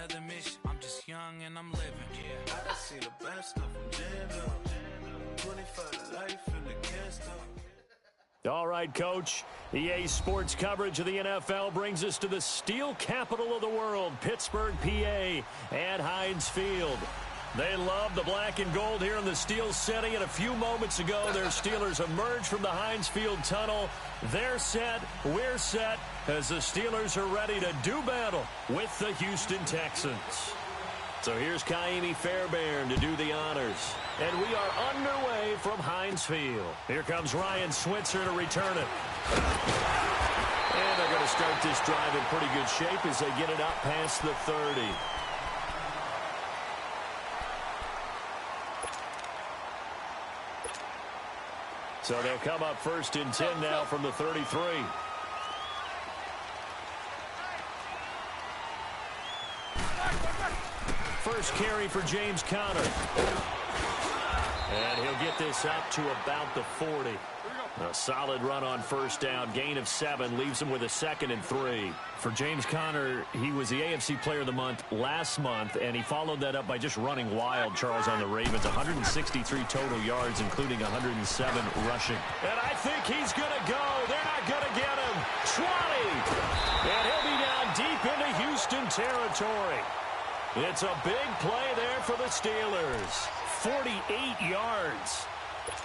another mission. I'm just young and I'm living. Yeah, I done seen the best stuff from Jando. 25 to life in the cast up. All right, Coach. EA Sports coverage of the NFL brings us to the steel capital of the world, Pittsburgh, PA, at Heinz Field. They love the black and gold here in the steel setting, and a few moments ago, their Steelers emerged from the Heinz Field tunnel. They're set, we're set, as the Steelers are ready to do battle with the Houston Texans. So here's Kaimi Fairbairn to do the honors. And we are underway from Heinz Field. Here comes Ryan Switzer to return it. And they're going to start this drive in pretty good shape as they get it out past the 30. So they'll come up first and 10 now from the 33. First carry for James Conner. And he'll get this up to about the 40. A solid run on first down. Gain of 7 leaves him with a 2nd and 3. For James Conner, he was the AFC Player of the Month last month, and he followed that up by just running wild, Charles, on the Ravens. 163 total yards, including 107 rushing. And I think he's going to go. They're not going to get him. 20. And he'll be down deep into Houston territory. It's a big play there for the Steelers. 48 yards.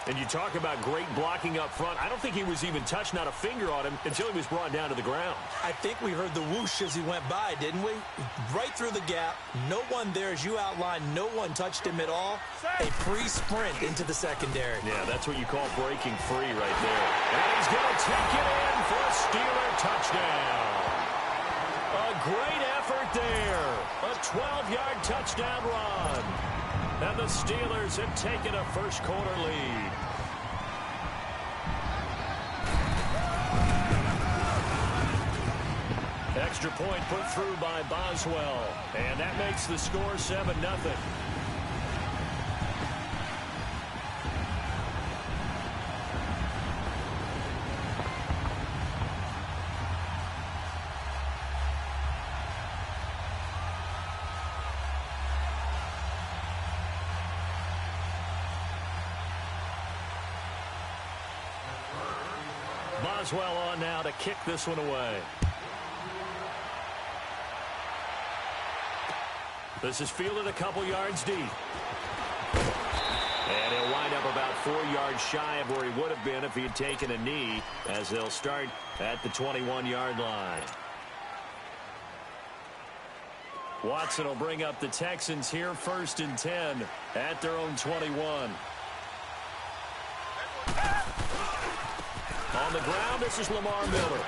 And you talk about great blocking up front. I don't think he was even touched, not a finger on him, until he was brought down to the ground. I think we heard the whoosh as he went by, didn't we? Right through the gap. No one there, as you outlined. No one touched him at all. A pre-sprint into the secondary. Yeah, that's what you call breaking free right there. And he's going to take it in for a Steeler touchdown. A great effort there. A 12-yard touchdown run. And the Steelers have taken a first-quarter lead. Extra point put through by Boswell. And that makes the score 7-0. Boswell on now to kick this one away. This is fielded a couple yards deep. And he'll wind up about 4 yards shy of where he would have been if he had taken a knee, as they'll start at the 21-yard line. Watson will bring up the Texans here, 1st and 10 at their own 21. On the ground, this is Lamar Miller.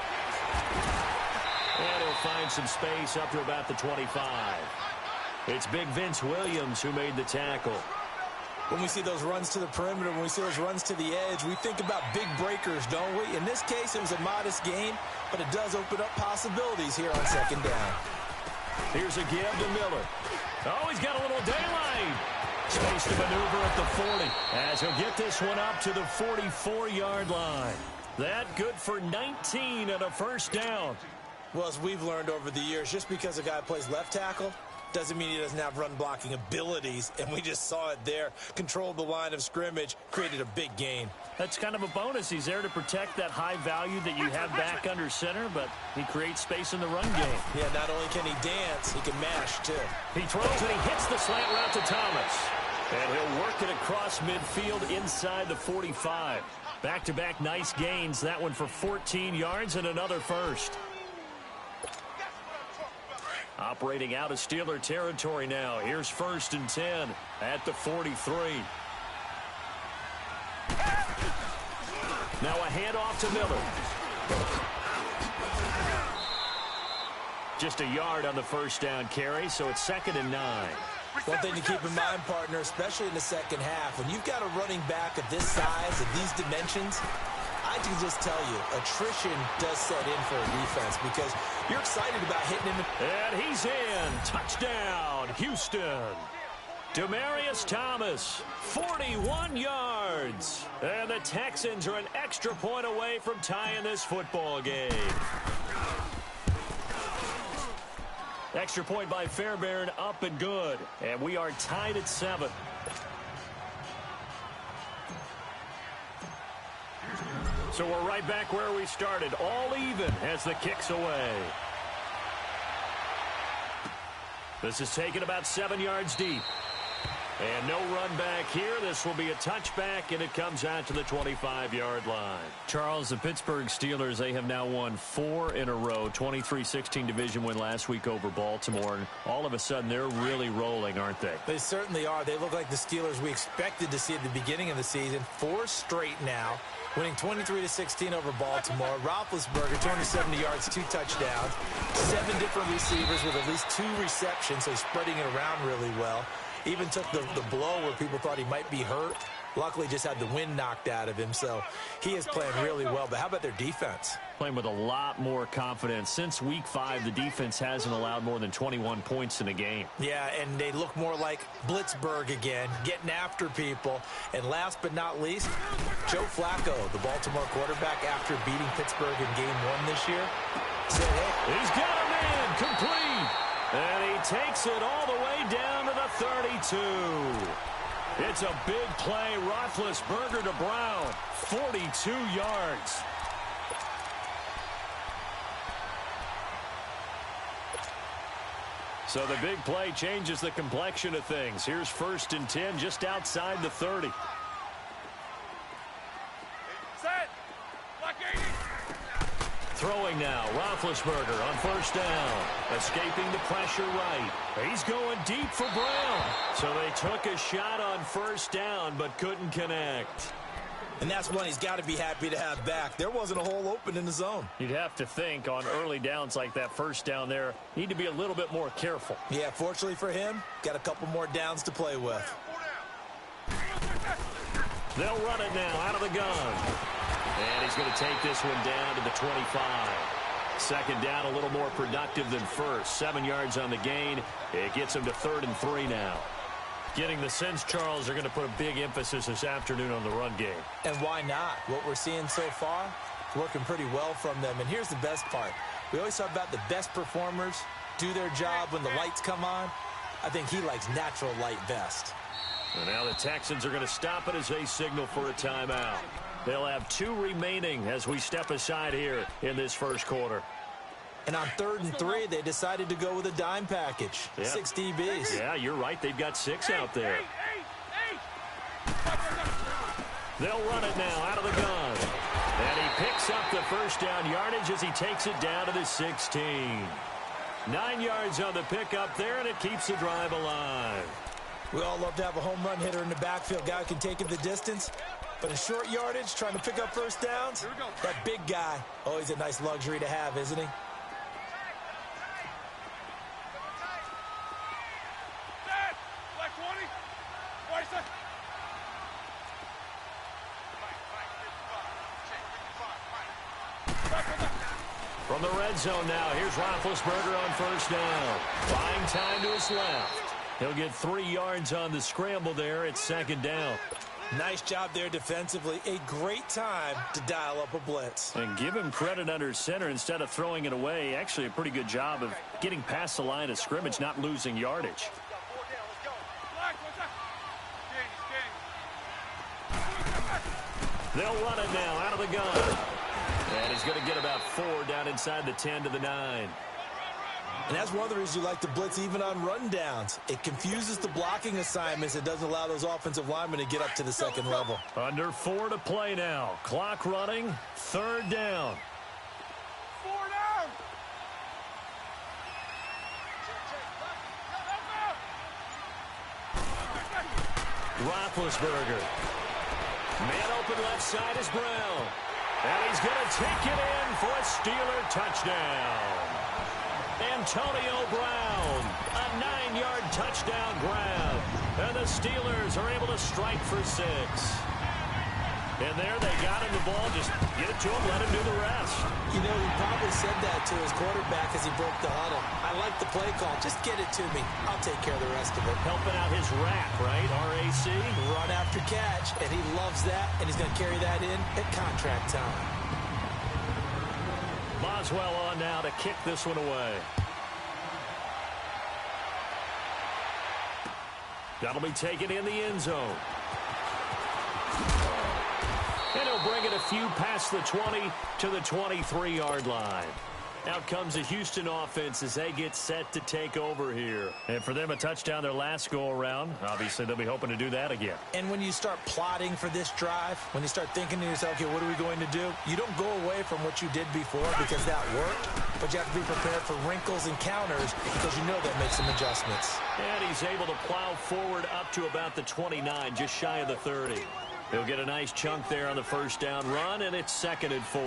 And he'll find some space up to about the 25. It's big Vince Williams who made the tackle. When we see those runs to the perimeter, when we see those runs to the edge, we think about big breakers, don't we? In this case, it was a modest gain, but it does open up possibilities here on 2nd down. Here's a give to Miller. Oh, he's got a little daylight. Space to maneuver at the 40, as he'll get this one up to the 44-yard line. That good for 19 and a first down. Well, as we've learned over the years, just because a guy plays left tackle doesn't mean he doesn't have run-blocking abilities, and we just saw it there. Controlled the line of scrimmage, created a big gain. That's kind of a bonus. He's there to protect that high value that you have back under center, but he creates space in the run game. Yeah, not only can he dance, he can mash, too. He throws and he hits the slant route to Thomas. And he'll work it across midfield inside the 45. Back-to-back nice gains. That one for 14 yards and another first. Operating out of Steeler territory now. Here's 1st and 10 at the 43. Now a handoff to Miller. Just a yard on the first down carry, so it's 2nd and 9. One thing to keep in mind, partner, especially in the second half, when you've got a running back of this size, of these dimensions, I can just tell you, attrition does set in for a defense because you're excited about hitting him. And he's in. Touchdown, Houston. Demaryius Thomas, 41 yards. And the Texans are an extra point away from tying this football game. Extra point by Fairbairn, up and good. And we are tied at 7. So we're right back where we started, all even as the kick's away. This is taken about 7 yards deep. And no run back here. This will be a touchback, and it comes out to the 25-yard line. Charles, the Pittsburgh Steelers, they have now won 4 in a row. 23-16 division win last week over Baltimore. And all of a sudden, they're really rolling, aren't they? They certainly are. They look like the Steelers we expected to see at the beginning of the season. 4 straight now, winning 23-16 over Baltimore. Roethlisberger, 270 yards, 2 touchdowns. 7 different receivers with at least 2 receptions, so spreading it around really well. Even took the blow where people thought he might be hurt. Luckily, just had the wind knocked out of him, so he is playing really well. But how about their defense? Playing with a lot more confidence. Since Week 5, the defense hasn't allowed more than 21 points in a game. Yeah, and they look more like Blitzburg again, getting after people. And last but not least, Joe Flacco, the Baltimore quarterback, after beating Pittsburgh in Game 1 this year, said, hey. He's got a man, complete. And he takes it all the way down to the 32. It's a big play. Roethlisberger to Brown. 42 yards. So the big play changes the complexion of things. Here's 1st and 10 just outside the 30. Throwing now, Roethlisberger on 1st down. Escaping the pressure right. He's going deep for Brown. So they took a shot on 1st down, but couldn't connect. And that's one he's got to be happy to have back. There wasn't a hole open in the zone. You'd have to think on early downs like that 1st down there, need to be a little bit more careful. Yeah, fortunately for him, got a couple more downs to play with. They'll run it now out of the gun. And he's going to take this one down to the 25. 2nd down, a little more productive than 1st. 7 yards on the gain. It gets him to 3rd and 3 now. Getting the sense, Charles, they're going to put a big emphasis this afternoon on the run game. And why not? What we're seeing so far, working pretty well from them. And here's the best part. We always talk about the best performers do their job when the lights come on. I think he likes natural light best. And now the Texans are going to stop it as they signal for a timeout. They'll have 2 remaining as we step aside here in this 1st quarter. And on 3rd and 3, they decided to go with a dime package. Yeah. 6 DBs. Yeah, you're right. They've got 6 out there. They'll run it now out of the gun. And he picks up the 1st down yardage as he takes it down to the 16. 9 yards on the pickup there, and it keeps the drive alive. We all love to have a home run hitter in the backfield. Guy who can take it the distance. But in short yardage, trying to pick up 1st downs, that big guy, always a nice luxury to have, isn't he? From the red zone now, here's Roethlisberger on 1st down. Buying time to his left. He'll get 3 yards on the scramble there. It's 2nd down. Nice job there defensively. A great time to dial up a blitz. And give him credit under center instead of throwing it away. Actually, a pretty good job of getting past the line of scrimmage, not losing yardage. They'll run it now out of the gun. And he's going to get about 4 down inside the 10 to the 9. And that's one of the reasons you like to blitz even on rundowns. It confuses the blocking assignments. It doesn't allow those offensive linemen to get up to the 2nd level. Under 4 to play now. Clock running. 3rd down. 4 down. Roethlisberger. Man open left side is Brown. And he's going to take it in for a Steeler touchdown. Antonio Brown, a 9-yard touchdown grab. And the Steelers are able to strike for 6. And there they got him the ball. Just get it to him, let him do the rest. You know, he probably said that to his quarterback as he broke the huddle. I like the play call. Just get it to me. I'll take care of the rest of it. Helping out his rack, right? RAC. Run after catch, and he loves that, and he's going to carry that in at contract time. Boswell on now to kick this one away. That'll be taken in the end zone. And he'll bring it a few past the 20 to the 23-yard line. Out comes the Houston offense as they get set to take over here. And for them, a touchdown their last go-around. Obviously, they'll be hoping to do that again. And when you start plotting for this drive, when you start thinking to yourself, okay, what are we going to do? You don't go away from what you did before because that worked, but you have to be prepared for wrinkles and counters because you know that makes some adjustments. And he's able to plow forward up to about the 29, just shy of the 30. He'll get a nice chunk there on the first down run, and it's 2nd and 4.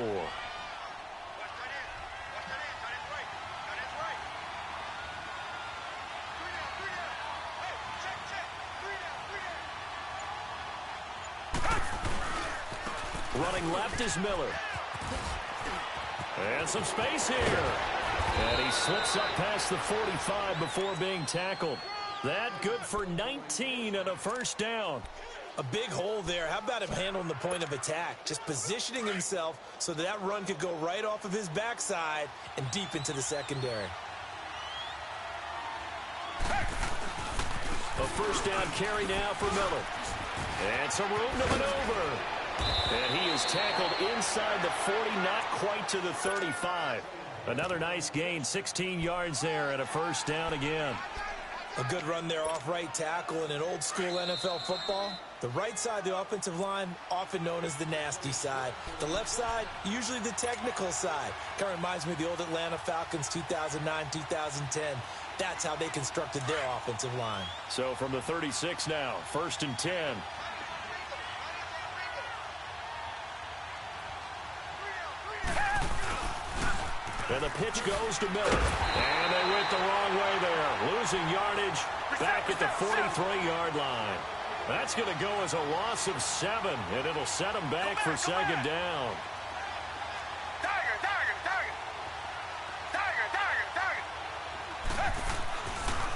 Running left is Miller. And some space here. And he slips up past the 45 before being tackled. That good for 19 and a first down. A big hole there. How about him handling the point of attack? Just positioning himself so that run could go right off of his backside and deep into the secondary. A first down carry now for Miller. And some room to maneuver. And he is tackled inside the 40, not quite to the 35. Another nice gain, 16 yards there, and a first down again. A good run there off right tackle in an old-school NFL football. The right side of the offensive line, often known as the nasty side. The left side, usually the technical side. Kind of reminds me of the old Atlanta Falcons 2009, 2010. That's how they constructed their offensive line. So from the 36 now, 1st and 10. And the pitch goes to Miller. And they went the wrong way there. Losing yardage back at the 43-yard line. That's going to go as a loss of 7, and it'll set them back for 2nd down.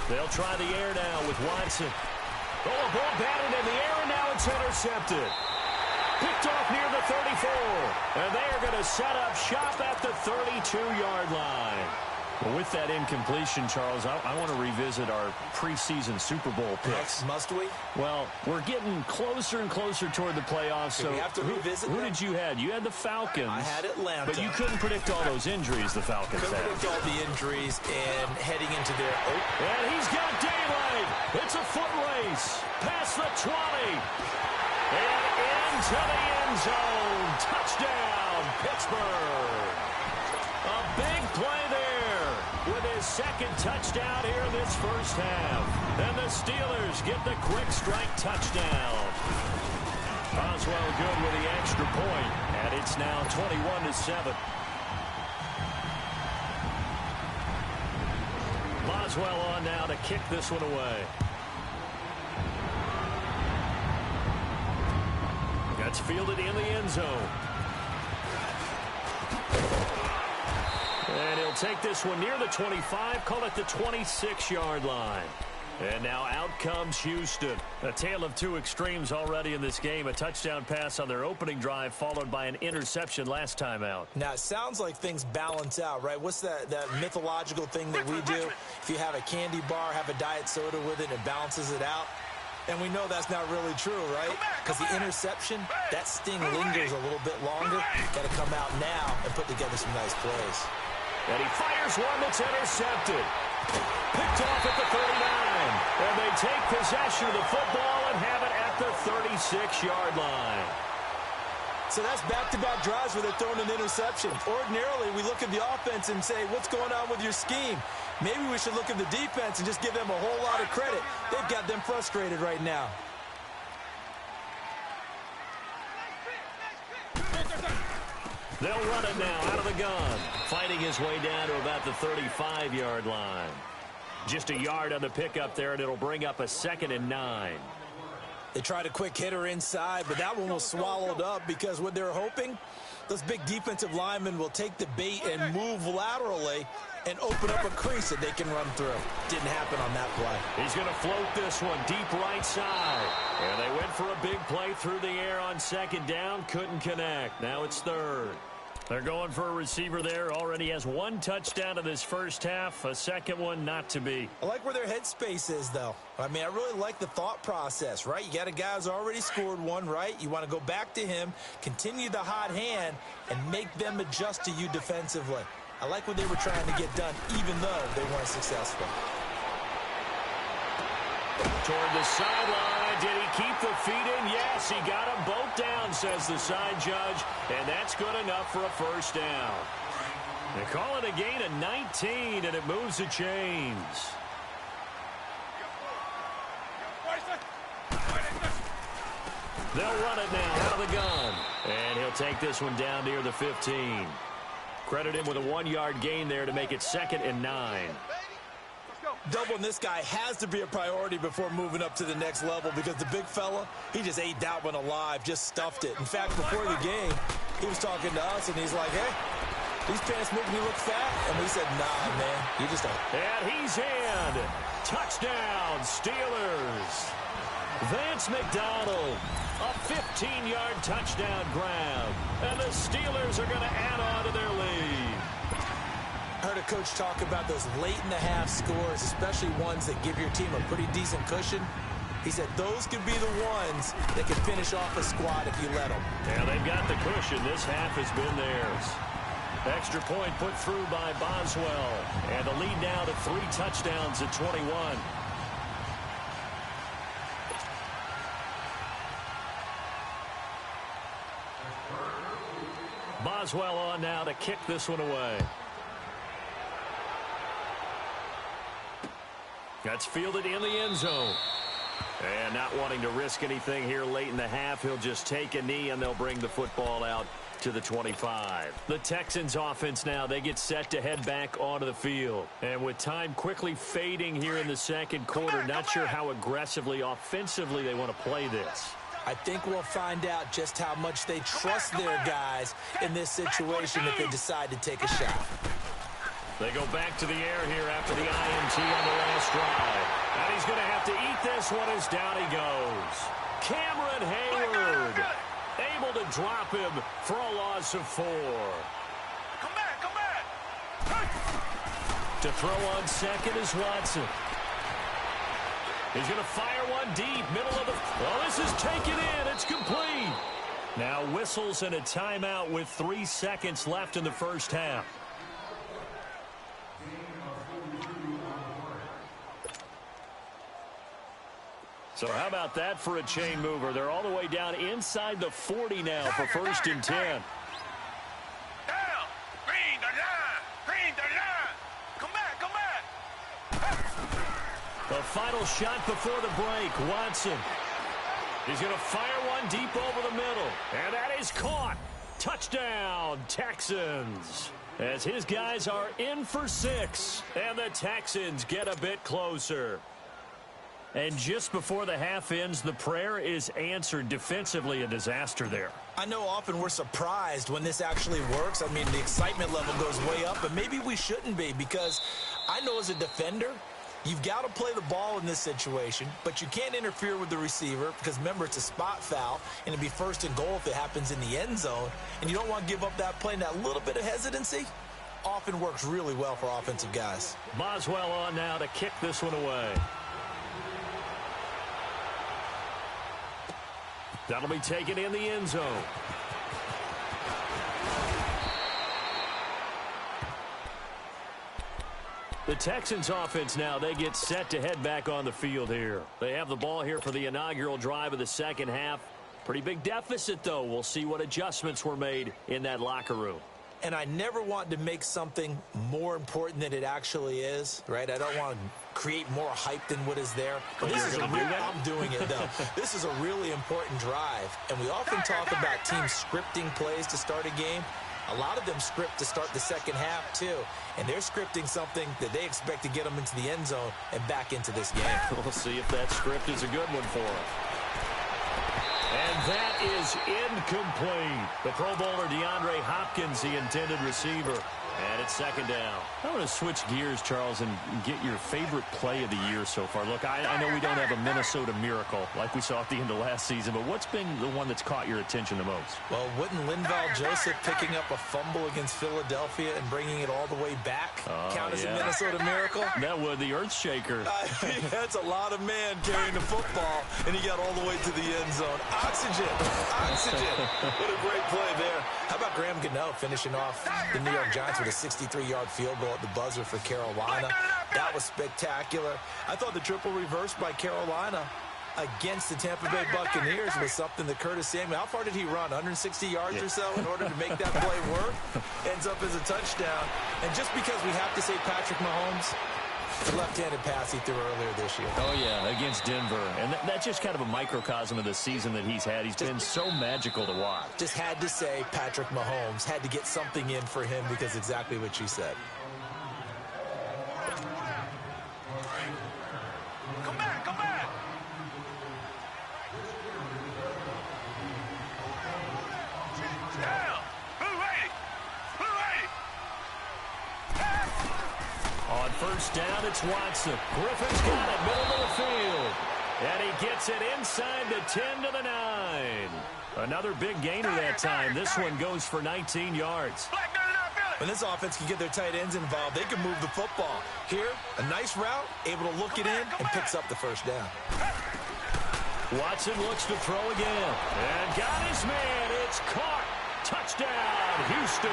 They'll try the air now with Watson. Oh, a ball batted in the air, and now it's intercepted. Picked off near the 34. And they are going to set up shop at the 32-yard line. Well, with that incompletion, Charles, I want to revisit our preseason Super Bowl picks. Must we? Well, we're getting closer and closer toward the playoffs. So we have to revisit who did you have? You had the Falcons. I had Atlanta. But you couldn't predict all those injuries the Falcons had. Couldn't predict all the injuries and heading into their... And he's got daylight. It's a foot race. Past the 20. And into the end zone. Touchdown, Pittsburgh. A big play there with his 2nd touchdown here in this first half. And the Steelers get the quick strike touchdown. Boswell good with the extra point, and it's now 21-7. Boswell on now to kick this one away. That's fielded in the end zone. And he'll take this one near the 25, call it the 26-yard line. And now out comes Houston. A tale of two extremes already in this game. A touchdown pass on their opening drive, followed by an interception last time out. Now, it sounds like things balance out, right? What's that mythological thing that we do? If you have a candy bar, have a diet soda with it, it balances it out. And we know that's not really true, right? Because the interception, that sting lingers a little bit longer. Got to come out now and put together some nice plays. And he fires one that's intercepted. Picked off at the 39. And they take possession of the football and have it at the 36-yard line. So that's back-to-back drives where they're throwing an interception. Ordinarily, we look at the offense and say, what's going on with your scheme? Maybe we should look at the defense and just give them a whole lot of credit. They've got them frustrated right now. They'll run it now out of the gun. Fighting his way down to about the 35-yard line. Just a yard on the pickup there, and it'll bring up a 2nd and 9. They tried a quick hitter inside, but that one was swallowed up because what they're hoping, those big defensive linemen will take the bait and move laterally and open up a crease that they can run through. Didn't happen on that play. He's going to float this one deep right side. And they went for a big play through the air on 2nd down. Couldn't connect. Now it's 3rd. They're going for a receiver there. Already has one touchdown in this first half. A second one not to be. I like where their headspace is, though. I mean, I really like the thought process, right? You got a guy who's already scored one, right? You want to go back to him, continue the hot hand, and make them adjust to you defensively. I like what they were trying to get done, even though they weren't successful. Toward the sideline. Did he keep the feet in? Yes, he got them both down, says the side judge. And that's good enough for a first down. They call it a gain of 19, and it moves the chains. They'll run it now out of the gun. And he'll take this one down near the 15. Credit him with a 1-yard gain there to make it 2nd and 9. Doubling this guy has to be a priority before moving up to the next level because the big fella, he just ate that one alive, just stuffed it. In fact, before the game, he was talking to us, and he's like, hey, these pants make me look fat. And we said, nah, man, you just don't. And he's in. Touchdown, Steelers. Vance McDonald, a 15-yard touchdown grab. And the Steelers are going to add on to their lead. I heard a coach talk about those late-in-the-half scores, especially ones that give your team a pretty decent cushion. He said those could be the ones that can finish off a squad if you let them. Yeah, they've got the cushion. This half has been theirs. Extra point put through by Boswell. And the lead now to 3 touchdowns at 21. Boswell on now to kick this one away. That's fielded in the end zone. And not wanting to risk anything here late in the half, he'll just take a knee and they'll bring the football out to the 25. The Texans offense now, they get set to head back onto the field. And with time quickly fading here in the second quarter, not sure how aggressively, offensively they want to play this. I think we'll find out just how much they trust their guys in this situation if they decide to take a shot. They go back to the air here after the INT on the last drive. And he's going to have to eat this one as down he goes. Cameron Hayward able to drop him for a loss of 4. Come back. To throw on second is Watson. He's going to fire one deep, middle of the... Well, this is taken in. It's complete. Now whistles and a timeout with 3 seconds left in the first half. So how about that for a chain mover? They're all the way down inside the 40 now for 1st and 10. Down. Green the line. Come back. The final shot before the break. Watson. He's going to fire one deep over the middle. And that is caught. Touchdown, Texans. As his guys are in for 6. And the Texans get a bit closer. And just before the half ends, the prayer is answered. Defensively, a disaster there. I know often we're surprised when this actually works. I mean, the excitement level goes way up, and maybe we shouldn't be because I know as a defender, you've got to play the ball in this situation, but you can't interfere with the receiver because, remember, it's a spot foul, and it'd be 1st and goal if it happens in the end zone, and you don't want to give up that play, and that little bit of hesitancy often works really well for offensive guys. Boswell on now to kick this one away. That'll be taken in the end zone. The Texans offense now, they get set to head back on the field here. They have the ball here for the inaugural drive of the second half. Pretty big deficit, though. We'll see what adjustments were made in that locker room. And I never want to make something more important than it actually is, right? I don't want to create more hype than what is there. But this is I'm doing it, though. This is a really important drive. And we often talk about teams scripting plays to start a game. A lot of them script to start the second half, too. And they're scripting something that they expect to get them into the end zone and back into this game. We'll see if that script is a good one for them. And that is incomplete. The Pro Bowler DeAndre Hopkins, the intended receiver. And it's second down. I want to switch gears, Charles, and get your favorite play of the year so far. Look, I know we don't have a Minnesota miracle like we saw at the end of last season, but what's been the one that's caught your attention the most? Well, wouldn't Linval Joseph picking up a fumble against Philadelphia and bringing it all the way back count as a Minnesota miracle? That would, the earth shaker. That's a lot of man carrying the football, and he got all the way to the end zone. Oxygen. What a great play there. How about Graham Gano finishing off the New York Giants with a 63-yard field goal at the buzzer for Carolina? That was spectacular. I thought the triple reverse by Carolina against the Tampa Bay Buccaneers was something that Curtis Samuel, how far did he run? 160 yards or so in order to make that play work? Ends up as a touchdown. And just because we have to say Patrick Mahomes, the left-handed pass he threw earlier this year. Oh, yeah, against Denver. And that's just kind of a microcosm of the season that he's had. He's been so magical to watch. Just had to say Patrick Mahomes. Had to get something in for him because exactly what you said. Come back, come back. Down. On first down, it's Watson. Griffin's got it, middle of the field. And he gets it inside the 10 to the 9. Another big gainer that time. This one goes for 19 yards. When this offense can get their tight ends involved, they can move the football. Here, a nice route, able to look it in, and picks up the first down. Watson looks to throw again. And got his man. It's caught. Touchdown, Houston.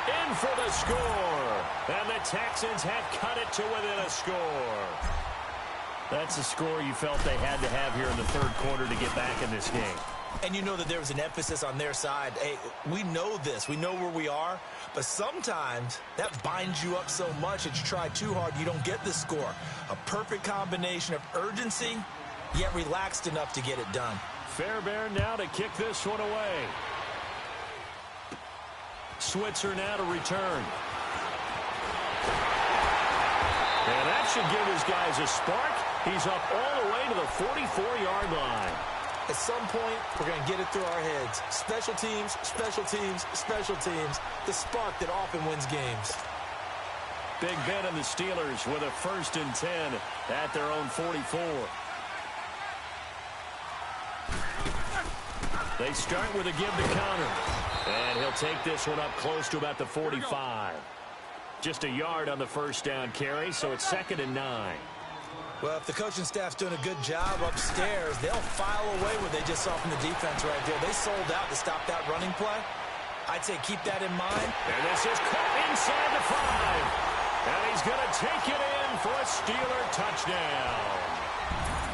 In for the score. And the Texans have cut it to within a score. That's a score you felt they had to have here in the third quarter to get back in this game. And you know that there was an emphasis on their side. Hey, we know this. We know where we are. But sometimes that binds you up so much that you try too hard, you don't get the score. A perfect combination of urgency, yet relaxed enough to get it done. Fairbairn now to kick this one away. Switzer now to return. And that should give his guys a spark. He's up all the way to the 44-yard line. At some point, we're going to get it through our heads. Special teams, special teams, special teams. The spark that often wins games. Big Ben and the Steelers with a 1st and 10 at their own 44. They start with a give to counter. And he'll take this one up close to about the 45. Just a yard on the first down carry, so it's 2nd and 9. Well, if the coaching staff's doing a good job upstairs, they'll file away what they just saw from the defense right there. They sold out to stop that running play. I'd say keep that in mind. And this is caught inside the 5. And he's going to take it in for a Steeler touchdown.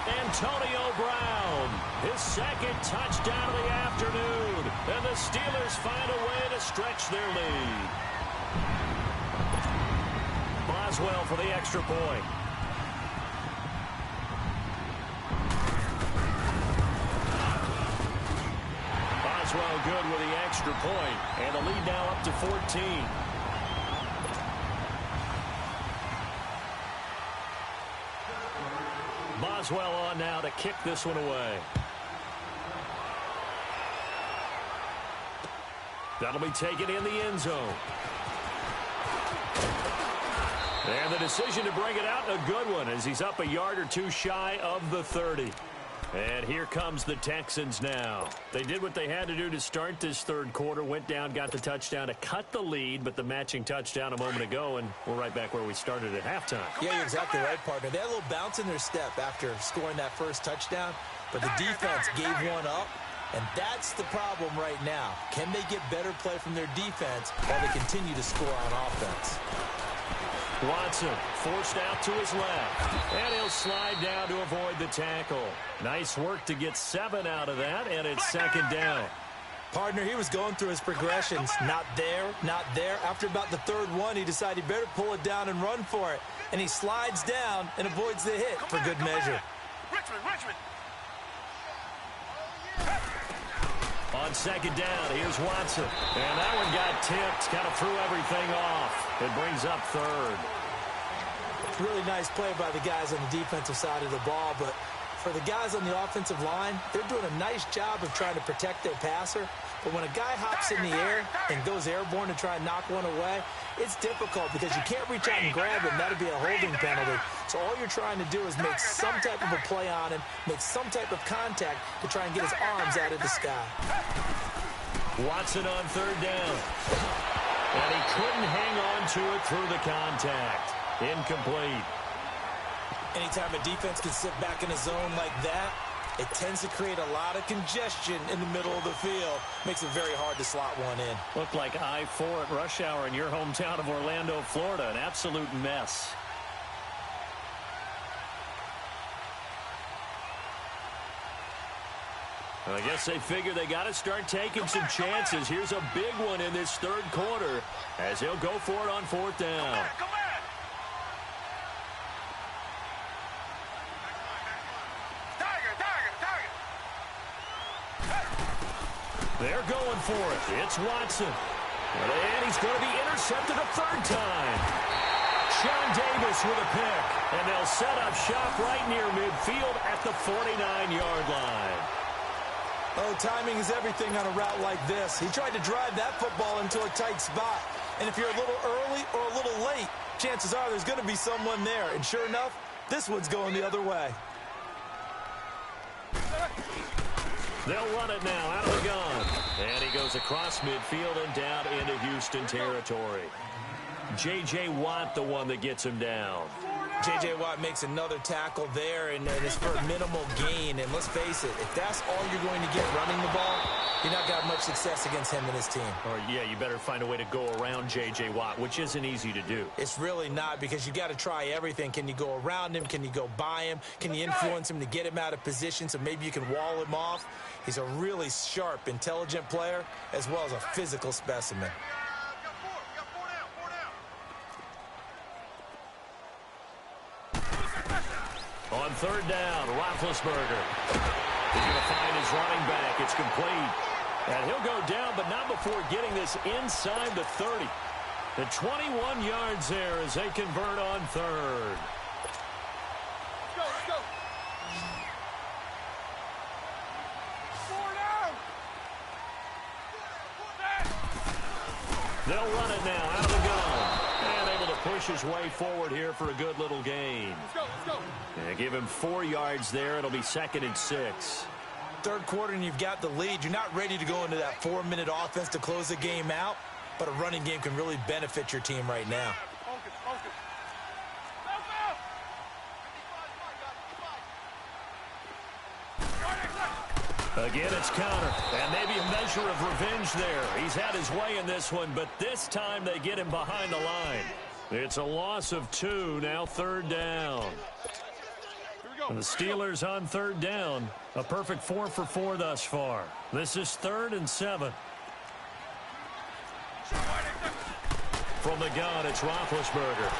Antonio Brown, his 2nd touchdown of the afternoon. And the Steelers find a way to stretch their lead. Boswell for the extra point. Boswell good with the extra point. And the lead now up to 14. Boswell on now to kick this one away. That'll be taken in the end zone. And the decision to bring it out, a good one, as he's up a yard or two shy of the 30. And here comes the Texans now. They did what they had to do to start this third quarter, went down, got the touchdown to cut the lead, but the matching touchdown a moment ago, and we're right back where we started at halftime. Yeah, you're exactly right, partner. They had a little bounce in their step after scoring that first touchdown, but the defense gave one up, and that's the problem right now. Can they get better play from their defense while they continue to score on offense? Watson forced out to his left, and he'll slide down to avoid the tackle. Nice work to get 7 out of that, and it's 2nd down. Partner, he was going through his progressions. Not there, not there. After about the 3rd one, he decided he better pull it down and run for it. And he slides down and avoids the hit for good measure. Richmond. On 2nd down, here's Watson. And that one got tipped, kind of threw everything off. It brings up 3rd. Really nice play by the guys on the defensive side of the ball, but for the guys on the offensive line, they're doing a nice job of trying to protect their passer, But when a guy hops in the air and goes airborne to try and knock one away, it's difficult because you can't reach out and grab him. That'd be a holding penalty. So all you're trying to do is make some type of a play on him, make some type of contact to try and get his arms out of the sky. Watson on third down. And he couldn't hang on to it through the contact. Incomplete. Anytime a defense can sit back in a zone like that, it tends to create a lot of congestion in the middle of the field. Makes it very hard to slot one in. Looked like I-4 at rush hour in your hometown of Orlando, Florida. An absolute mess. I guess they figure they got to start taking some chances. Here's a big one in this third quarter as he'll go for it on fourth down. They're going for it. It's Watson. And he's going to be intercepted a third time. Sean Davis with a pick. And they'll set up shop right near midfield at the 49-yard line. Oh, timing is everything on a route like this. He tried to drive that football into a tight spot. And if you're a little early or a little late, chances are there's going to be someone there. And sure enough, this one's going the other way. They'll run it now out of the gun. And he goes across midfield and down into Houston territory. J.J. Watt, the one that gets him down. J.J. Watt makes another tackle there, and it's for a minimal gain. And let's face it, if that's all you're going to get running the ball, you're not got much success against him and his team. Or, yeah, you better find a way to go around J.J. Watt, which isn't easy to do. It's really not, because you got to try everything. Can you go around him? Can you go by him? Can you influence him to get him out of position so maybe you can wall him off? He's a really sharp, intelligent player, as well as a physical specimen. On third down, Roethlisberger. He's going to find his running back. It's complete. And he'll go down, but not before getting this inside the 30. The 21 yards there as they convert on third. Let's go. They'll run it now out of the gun. And able to push his way forward here for a good little gain. Let's go. And give him 4 yards there. It'll be 2nd and 6. Third quarter and you've got the lead. You're not ready to go into that 4-minute offense to close the game out, but a running game can really benefit your team right now. Focus. Again, it's counter, and maybe a measure of revenge there. He's had his way in this one, but this time they get him behind the line. It's a loss of 2, now third down. And the Steelers on third down, a perfect 4 for 4 thus far. This is 3rd and 7. From the gun, it's Roethlisberger.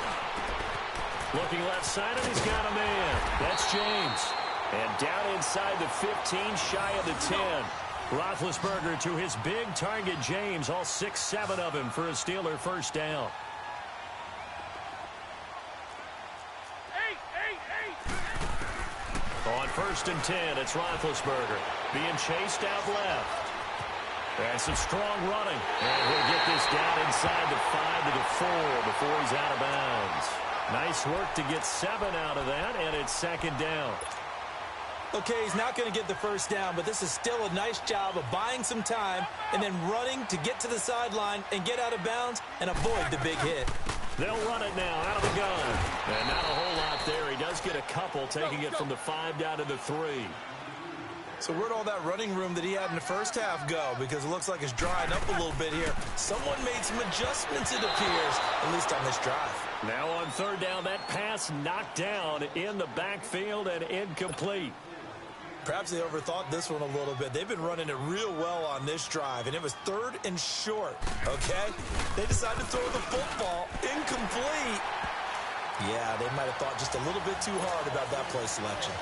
Looking left side, and he's got a man. That's James. And down inside the 15, shy of the 10. Roethlisberger to his big target, James. All 6-7 of him for a Steeler first down. On 1st and 10, it's Roethlisberger. Being chased out left. And some strong running. And he'll get this down inside the 5 to the 4 before he's out of bounds. Nice work to get 7 out of that, and it's 2nd down. Okay, he's not going to get the first down, but this is still a nice job of buying some time and then running to get to the sideline and get out of bounds and avoid the big hit. They'll run it now out of the gun. And not a whole lot there. He does get a couple, taking it from the 5 down to the 3. So where'd all that running room that he had in the first half go? Because it looks like it's drying up a little bit here. Someone made some adjustments, it appears, at least on this drive. Now on third down, that pass knocked down in the backfield and incomplete. Perhaps they overthought this one a little bit. They've been running it real well on this drive, and it was 3rd and short, okay? They decided to throw the football incomplete. Yeah, they might have thought just a little bit too hard about that play selection.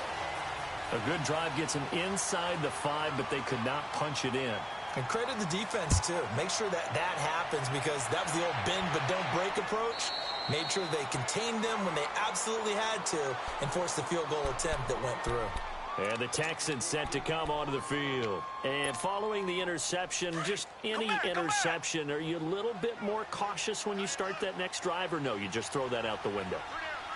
A good drive gets them inside the 5, but they could not punch it in. And credit the defense, too. Make sure that happens, because that was the old bend but don't break approach. Made sure they contained them when they absolutely had to and forced the field goal attempt that went through. And the Texans set to come onto the field. And following the interception, just any interception, are you a little bit more cautious when you start that next drive, or no, you just throw that out the window?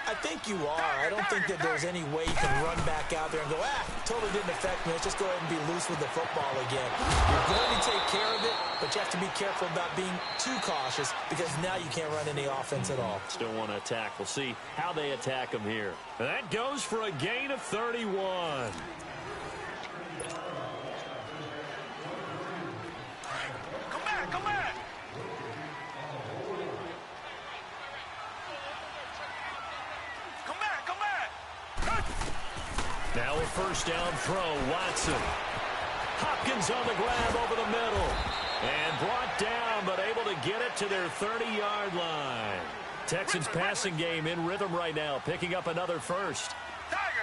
I think you are. I don't think that there's any way you can run back out there and go, totally didn't affect me. Let's just go ahead and be loose with the football again. You're going to take care of it, but you have to be careful about being too cautious because now you can't run any offense at all. Still want to attack. We'll see how they attack them here. That goes for a gain of 31. Come back! Now a first down throw, Watson. Hopkins on the grab over the middle. And brought down, but able to get it to their 30-yard line. Texans passing game in rhythm right now, picking up another first.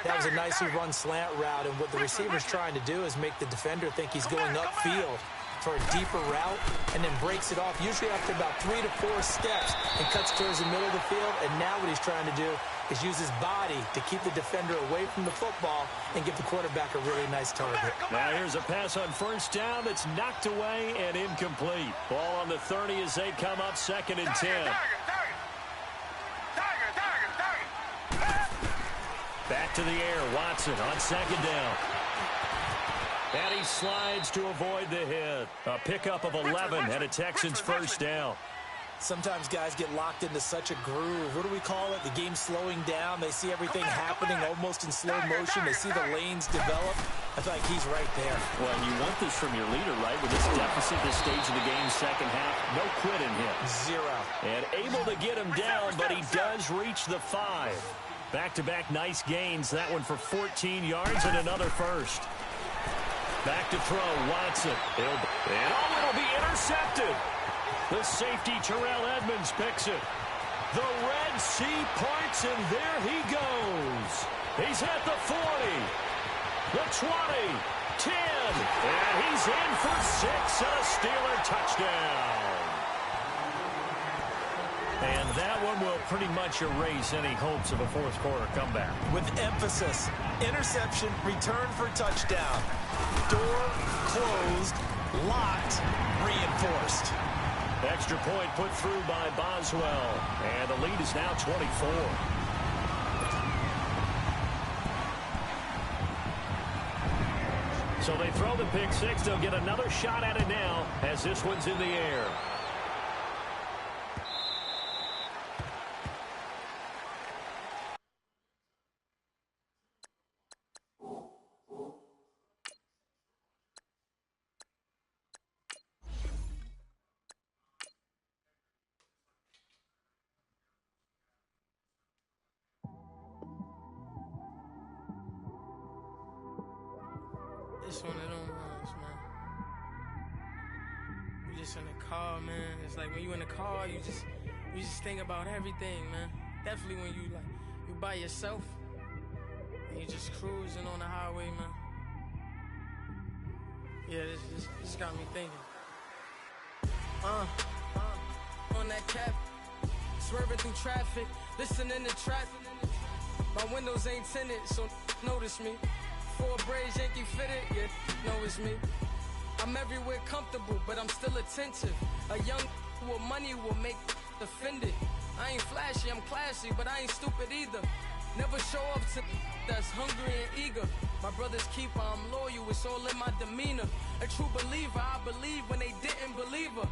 That was a nicely run slant route, and what the receiver's trying to do is make the defender think he's going upfield for a deeper route, and then breaks it off, usually after about 3 to 4 steps, and cuts towards the middle of the field. And now what he's trying to do is use his body to keep the defender away from the football and give the quarterback a really nice target. Now here's a pass on first down that's knocked away and incomplete. Ball on the 30 as they come up 2nd and 10. Back to the air, Watson on 2nd down. And he slides to avoid the hit. A pickup of 11 and a Texans first down. Sometimes guys get locked into such a groove. What do we call it? The game's slowing down. They see everything happening almost in slow motion. They see the lanes develop. I feel like he's right there. Well, you want this from your leader, right? With this deficit, this stage of the game's second half, no quit in him. 0. And able to get him down, but he does reach the 5. Back-to-back nice gains. That one for 14 yards and another first. Back to throw, Watson. It'll be intercepted. The safety, Terrell Edmonds, picks it. The Red Sea parts, and there he goes. He's at the 40, the 20, 10, and he's in for 6 and a Steeler touchdown. And that one will pretty much erase any hopes of a fourth quarter comeback. With emphasis, interception, return for touchdown. Door closed, locked, reinforced. Extra point put through by Boswell. And the lead is now 24. So they throw the pick six. They'll get another shot at it now as this one's in the air. It's one of them ones, man. You just in the car, man. It's like when you in the car, you just think about everything, man. Definitely when you by yourself and you just cruising on the highway, man. Yeah, this got me thinking. On that cap, swerving through traffic, listening to traffic. My windows ain't tinted, so notice me. 4 braids, Yankee fitted, yeah, know it's me. I'm everywhere comfortable, but I'm still attentive. A young with money will make offended. I ain't flashy, I'm classy, but I ain't stupid either. Never show up to that's hungry and eager. My brother's keeper, I'm loyal, it's all in my demeanor. A true believer, I believe when they didn't believe her.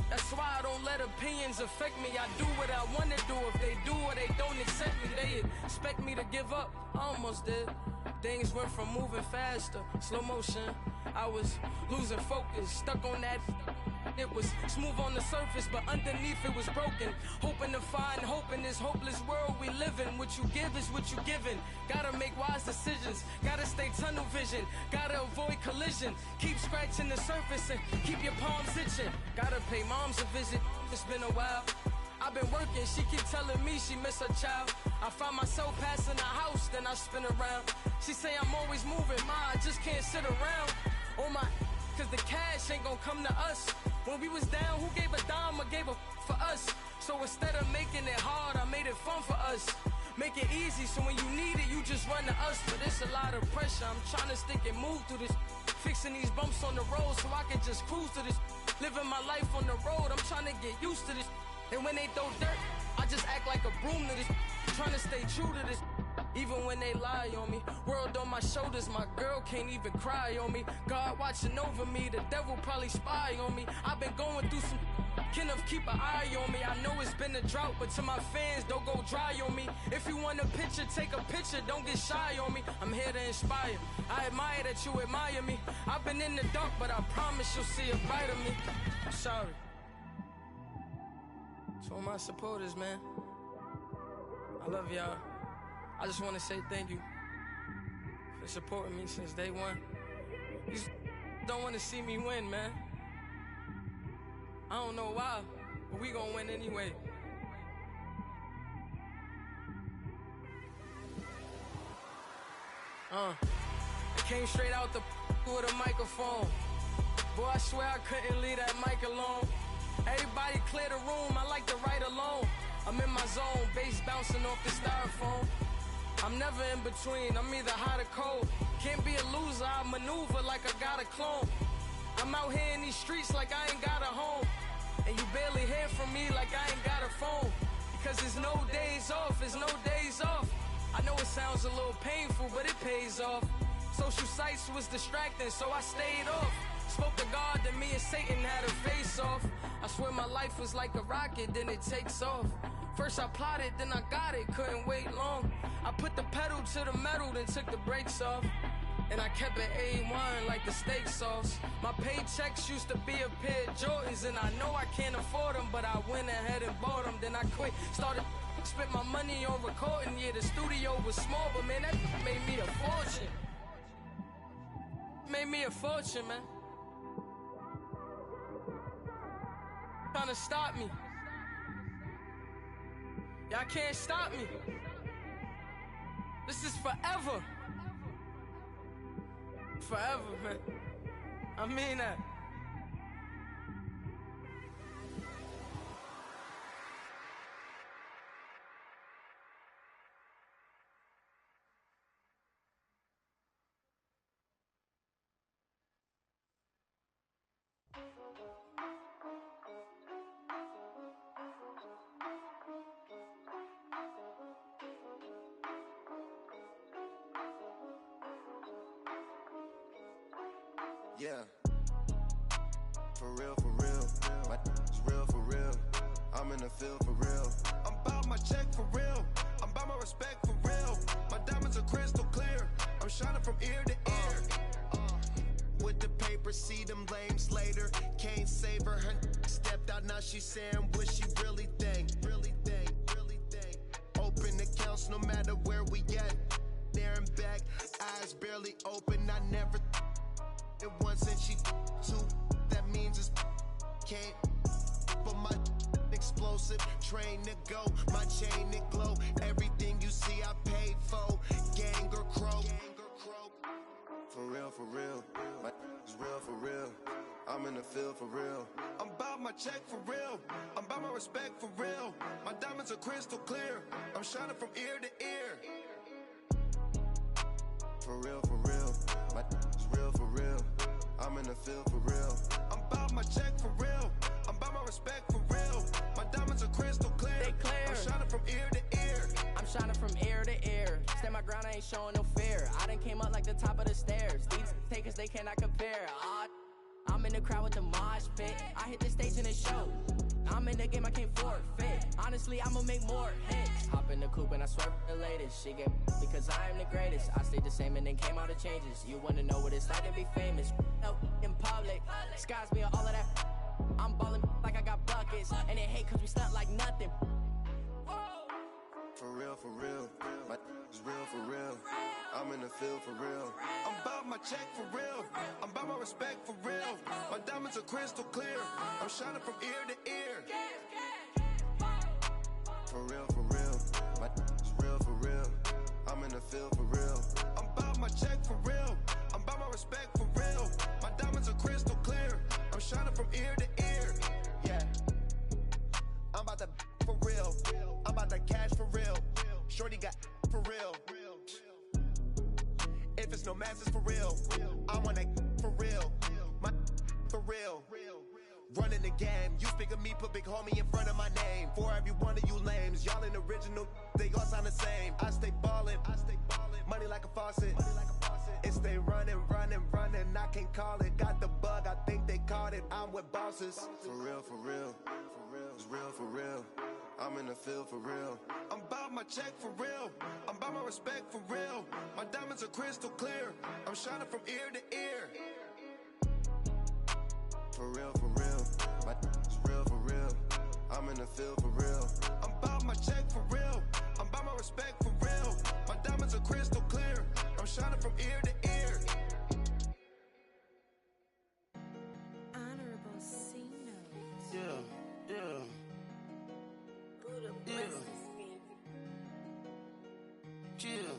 That's why I don't let opinions affect me. I do what I want to do. If they do or they don't accept me, they expect me to give up. I almost did. Things went from moving faster, slow motion. I was losing focus, stuck on that. It was smooth on the surface, but underneath it was broken. Hoping to find hope in this hopeless world we live in. What you give is what you given. Gotta make wise decisions. Gotta stay tunnel vision. Gotta avoid collision. Keep scratching the surface and keep your palms itching. Gotta pay moms a visit. It's been a while. I've been working, she keep telling me she miss her child. I find myself passing the house, then I spin around. She say I'm always moving, ma, I just can't sit around. Oh my, cause the cash ain't gonna come to us. When we was down, who gave a dime or gave a for us? So instead of making it hard, I made it fun for us. Make it easy, so when you need it, you just run to us. But it's a lot of pressure, I'm trying to stick and move through this. Fixing these bumps on the road so I can just cruise to this. Living my life on the road, I'm trying to get used to this. And when they throw dirt, I just act like a broom to this. Trying to stay true to this. Even when they lie on me, world on my shoulders, my girl can't even cry on me. God watching over me, the devil probably spy on me. I've been going through some, Kenneth keep an eye on me. I know it's been a drought, but to my fans, don't go dry on me. If you want a picture, take a picture, don't get shy on me. I'm here to inspire, I admire that you admire me. I've been in the dark, but I promise you'll see a brighter me. I'm sorry. To all my supporters, man, I love y'all. I just want to say thank you for supporting me since day one. You don't want to see me win, man. I don't know why, but we gonna win anyway. I came straight out the with a microphone. Boy, I swear I couldn't leave that mic alone. Everybody clear the room, I like to write alone. I'm in my zone, bass bouncing off the styrofoam. I'm never in between, I'm either hot or cold. Can't be a loser, I maneuver like I got a clone. I'm out here in these streets like I ain't got a home. And you barely hear from me like I ain't got a phone. Because there's no days off, there's no days off. I know it sounds a little painful, but it pays off. Social sites was distracting, so I stayed off. Spoke to God that me and Satan had a face off. I swear my life was like a rocket, then it takes off. First I plotted, then I got it, couldn't wait long. I put the pedal to the metal, then took the brakes off. And I kept it A1 like the steak sauce. My paychecks used to be a pair of Jordans, and I know I can't afford them, but I went ahead and bought them. Then I quit, started spent my money on recording. Yeah, the studio was small, but man, that made me a fortune. Made me a fortune, man. Trying to stop me. Y'all can't stop me. This is forever. Forever, man. I mean that. Yeah, for real, my is real for real. I'm in the field for real. I'm about my check for real. I'm about my respect for real. My diamonds are crystal clear. I'm shining from ear to ear. With the paper, see them lames later. Can't save her. Her stepped out, now she's saying what she really think. Open accounts no matter where we at. There and back, eyes barely open. I never it once and she two. That means it's can't. But my explosive train to go. My chain it glow. Everything you see I paid for. Gang or croak. For real, my is real for real. I'm in the field for real. I'm about my check for real. I'm about my respect for real. My diamonds are crystal clear. I'm shining from ear to ear. For real, my is real for real. I'm in the field for real. I'm about my check for real. I'm about my respect for real. My diamonds are crystal clear. They clear. I'm shining from ear to ear. I'm shining from ear to ear. Stand my ground, I ain't showing no fear. I done came up like the top of the stairs. These takers, they cannot compare. I'm in the crowd with the mosh pit. I hit the stage in the show. I'm in the game, I can't forfeit. Honestly, I'ma make more hits. Hop in the coupe and I swerve the latest. She get because I am the greatest. I stayed the same and then came out of changes. You wanna know what it's like to be famous? No, in public, skies me all of that. I'm ballin' like I got buckets. And they hate cause we stunt like nothing. For real, my is real for real. I'm in the field for real. I'm about my check for real. I'm about my respect for real. My diamonds are crystal clear. I'm shining from ear to ear. For real, my is real for real. I'm in the field for real. I'm about my check for real. I'm about my respect for real. My diamonds are crystal clear. I'm shining from ear to ear. Yeah, I'm about to for real. I'm about to cash for real. Shorty got for real. If it's no mass, it's for real. I want that for real. My for real. Running the game. You speak of me, put big homie in front of my name. For every one of you lames, y'all ain't original. They all sound the same. I stay ballin'. Money like a faucet. It stay running. I can't call it. Got the bug, I think they caught it. I'm with bosses. For real. It's real for real. I'm in the field for real. I'm about my check for real. I'm about my respect for real. My diamonds are crystal clear. I'm shining from ear to ear. For real. It's real for real. I'm in the field for real. I'm about my check for real. I'm about my respect for real. My diamonds are crystal clear. I'm shining from ear to ear. Honorable C notes. Yeah. Buddha Yeah. blesses me. Yeah.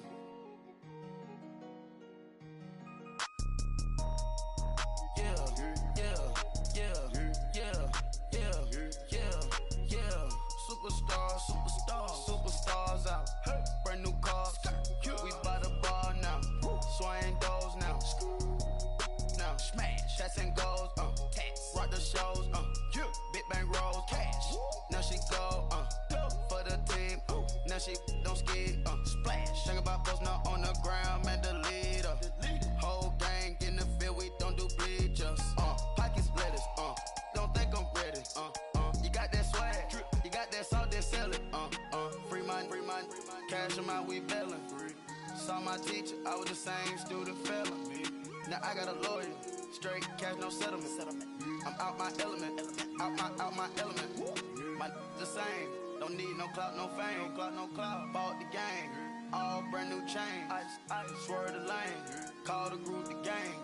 Superstars out. Brand new cars. We by the bar now. Swaying doors now. Now smash. Shots and goals. Rock the shows. Big bang rolls. Cash. Now she go. For the team. Now she don't skid. Splash. Think about post now on the ground. Man, the leader. Whole gang in the field. We don't do bleachers. Pockets lettuce. Don't think I'm ready. You got that swag. You got that salt, then sell it. Free mind. Cash them out, we bailin'. Saw my teacher, I was the same student felon. Now I got a lawyer, straight cash, no settlement. I'm out my element, out my element. My the same, don't need no clout, no fame. No clout, bought the game, all brand new chain. I swerve the lane, call the group the gang.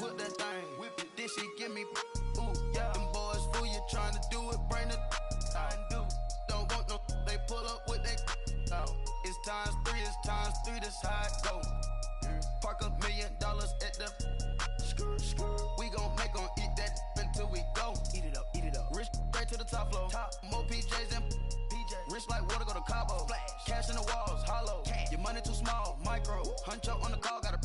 Whip that thing, whip it, this shit give me. Ooh, yeah. Them boys fool you trying to do it, bring the don't want no, they pull up with that out. It's times three, this how it go. Park $1 million at the we gon' make 'em eat that until we go. Eat it up. Rich straight to the top floor. More PJs and rich like water, go to Cabo. Cash in the walls, hollow. Your money too small, micro. Huncho on the call, got a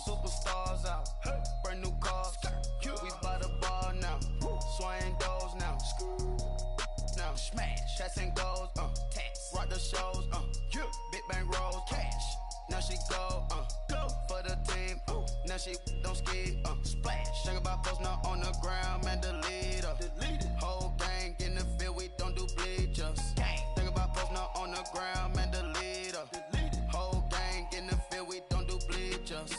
Superstars out. Brand new cars. We by the bar now. Swaying doors now. Now smash. Shots and goals. Rock the shows. Big bang rolls. Cash. Now she go. For the team. Now she don't skid. Splash. Think about post now on the ground. Man, the leader. Whole gang in the field. We don't do bleachers. Think about post now on the ground. Man, the leader. Whole gang in the field. We don't do bleachers.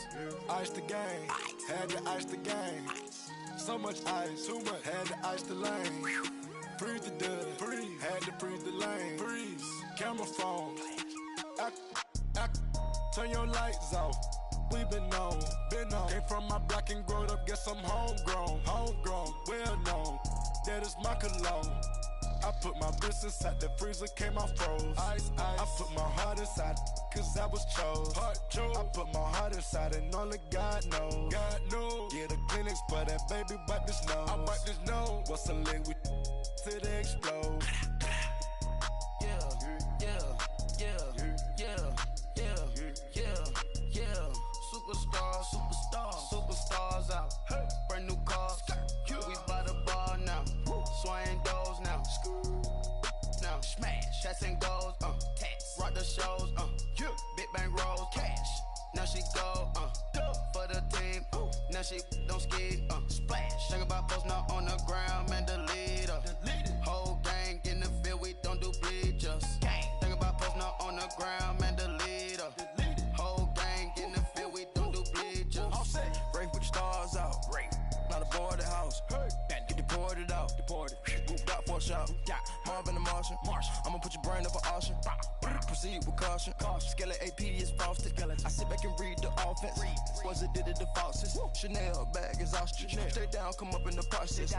Ice the game, had to ice the game. So much ice, too much, had to ice the lane. Freeze the dud, had to freeze the lane. Freeze, camera phone. Turn your lights off. We been on. Came from my block and growed up, guess I'm homegrown, well known. That is my cologne. I put my wrist inside the freezer, came out froze. Ice. I put my heart inside, cause I was chose. I put my heart inside and only God knows. Get a Kleenex for that baby, wipe this nose. I wipe this nose. What's a link with till they explode? Superstars out. Brand new cars. We by the bar now. Swaying doors now. Now smash. Shots and goals. Rock the shows. Big bang rolls. Cash. Now she go. For the team. Now she don't skid. Splash. Think about post now on the ground. Man, the leader. Whole gang in the field. We don't do bleachers. Think about post now on the ground. Man, the leader. Whole gang in the field. We don't do bleachers. All set. Break with the stars out. Not a boarded house. Get deported out. Moved out for a shot. Marvin the Martian. I'ma put your brain up for auction. Proceed with caution. Skeleton AP is frosted. I sit back and read the offense. Was it did it the falsest? Chanel bag is ostrich. Stay down, come up in the process.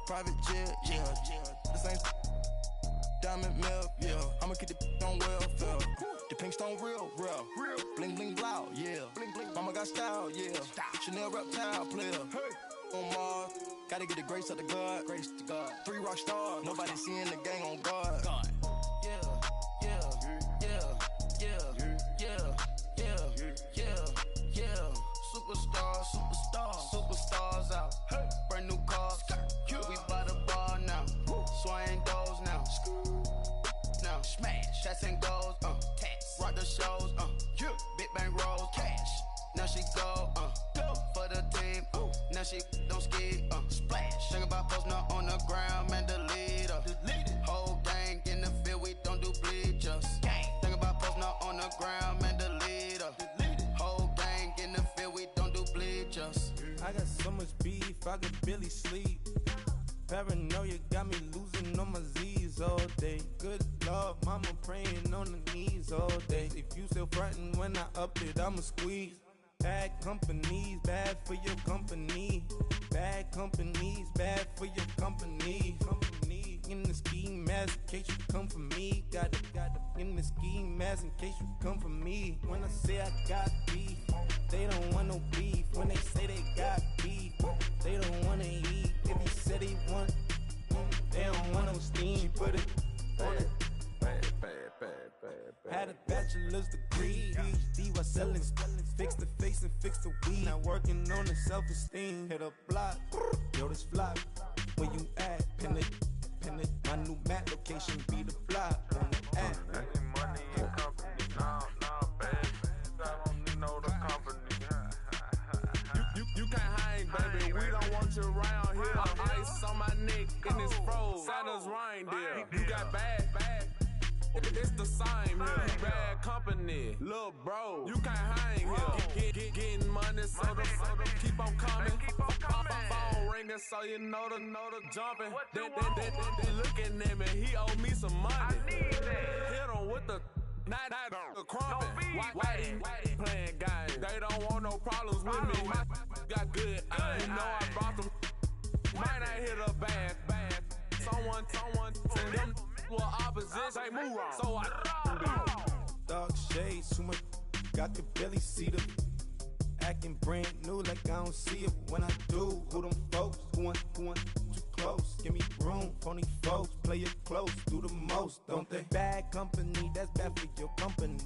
Private jet, yeah. This ain't diamond milk, yeah. I'ma keep the on welfare. The pink stone real. Bling bling blow, yeah. Mama got style, yeah. Chanel reptile player. on Mars. Gotta get the grace of the God. Grace to God. 3 rock stars. Nobody seeing the gang on guard. God. Superstars out. Hey. Brand new cars. We by the bar now. Swaying doors now. Now smash. Shots and goals. Tax. Rock the shows. Big bang rolls. Cash. Now she go. For the team. Now she don't ski. Splash. Think about posting up on the ground, man. The leader. Whole gang in the field. We don't do bleachers. Gang. Think about posting up on the ground, man. The leader. Whole gang in the field. We don't do bleachers. I got so much beef, I could barely sleep. Paranoia got me losing on my Z's all day. Good Lord, mama praying on the knees all day. If you still frontin' when I up it, I'ma squeeze. Bad companies, bad for your company. Bad companies, bad for your company. Company in the ski mask in case you come for me. Got it in the ski mask in case you come for me. When I say I got beef, they don't want no beef. When they say they got beef, they don't wanna eat. If he said he want, they don't want no steam. She put it on it. Had a bachelor's degree, PhD while selling. Fix the face and fix the weed. Now working on the self-esteem. Hit a block, yo this flop. Where you at? Pin it. My new map location be the flop on the app. Money and company, nah, baby. I don't know the company. You can't hang, baby. We don't want you around here. Ice on my neck in this froze. Santa's reindeer. You got bad. It's the same here. Bad company, little bro. You can't hang here. Getting money, so the keep on coming. Phone ringing, so you know the jumping. They looking at me. He owe me some money. Hit him with the night the crumping. Whitey playing games. They don't want no problems with me. My got good. You know I brought them. Might not hit a bad. Someone send them. Well, opposition, they move wrong. So I dog shades, too much. Got the belly see them. Acting brand new like I don't see it when I do. Who them folks? Who want too close? Give me room, phony folks. Play it close, do the most, don't they? Bad company, that's bad for your company.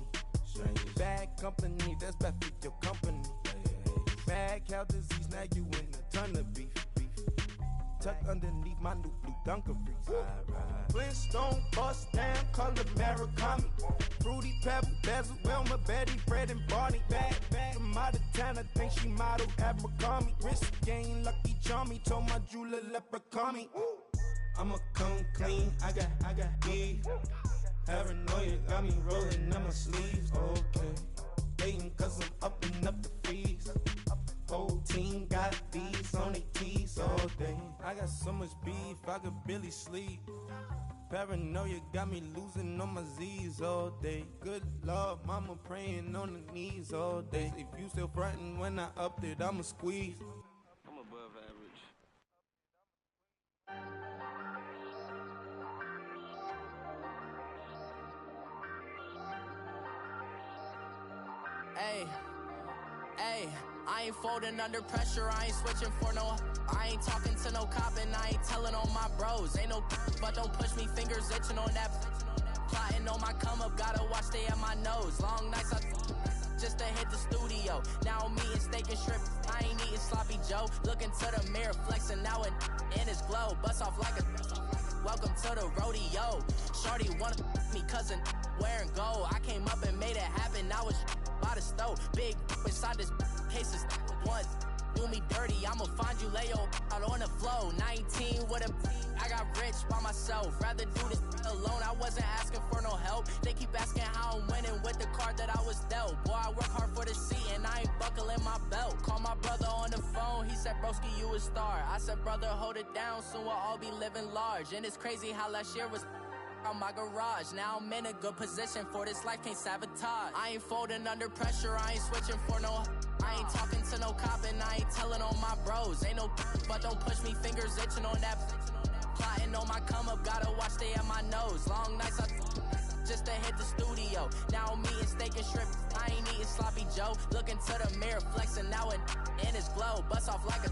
Bad company, that's bad for your company. Bad cow disease, now you in a ton of beef. Tucked underneath my new blue Dunkaroos. Flintstone, bust down, color Murakami. Fruity Pebble, Basil, Wilma, Betty, Fred, and Barney. Bad from out of town, I think she model Abercrombie. Wrist game, Lucky Charmy, told my jeweler leprechaun. I'ma come clean, I got beef. Paranoia got me rolling on my sleeves, okay. Dating cause I'm upping up the fees. Whole team got these on their tees all day. I got so much beef, I could barely sleep. Paranoia got me losing on my Z's all day. Good Lord, mama praying on the knees all day. If you still frontin' when I up it, I'ma squeeze. I'm above average. Hey, I ain't folding under pressure, I ain't switching for no. I ain't talking to no cop and I ain't telling on my bros. Ain't no but don't push me, fingers itching on that. Plotting on my come up, gotta watch stay at my nose. Long nights I just to hit the studio. Now I'm eating steak and shrimp, I ain't eating sloppy Joe. Looking to the mirror, flexing now and in his glow. Bust off like a welcome to the rodeo. Shorty wanna me cousin wearing gold. I came up and made it happen, now it's by the stove. Big inside this cases once. Do me dirty, I'ma find you, lay your out on the floor. 19 with a I got rich by myself. Rather do this alone, I wasn't asking for no help. They keep asking how I'm winning with the card that I was dealt. Boy, I work hard for the seat and I ain't buckling my belt. Call my brother on the phone, he said, broski, you a star. I said, brother, hold it down, soon we'll all be living large. And it's crazy how last year was on my garage. Now I'm in a good position for this life, can't sabotage. I ain't folding under pressure, I ain't switching for no. I ain't talking to no cop and I ain't telling on my bros. Ain't no but don't push me, fingers itching on that. Plotting on my come up, gotta watch stay at my nose. Long nights I just to hit the studio. Now I'm eating steak and shrimp, I ain't eating sloppy Joe. Looking to the mirror, flexing now and in his glow. Bust off like a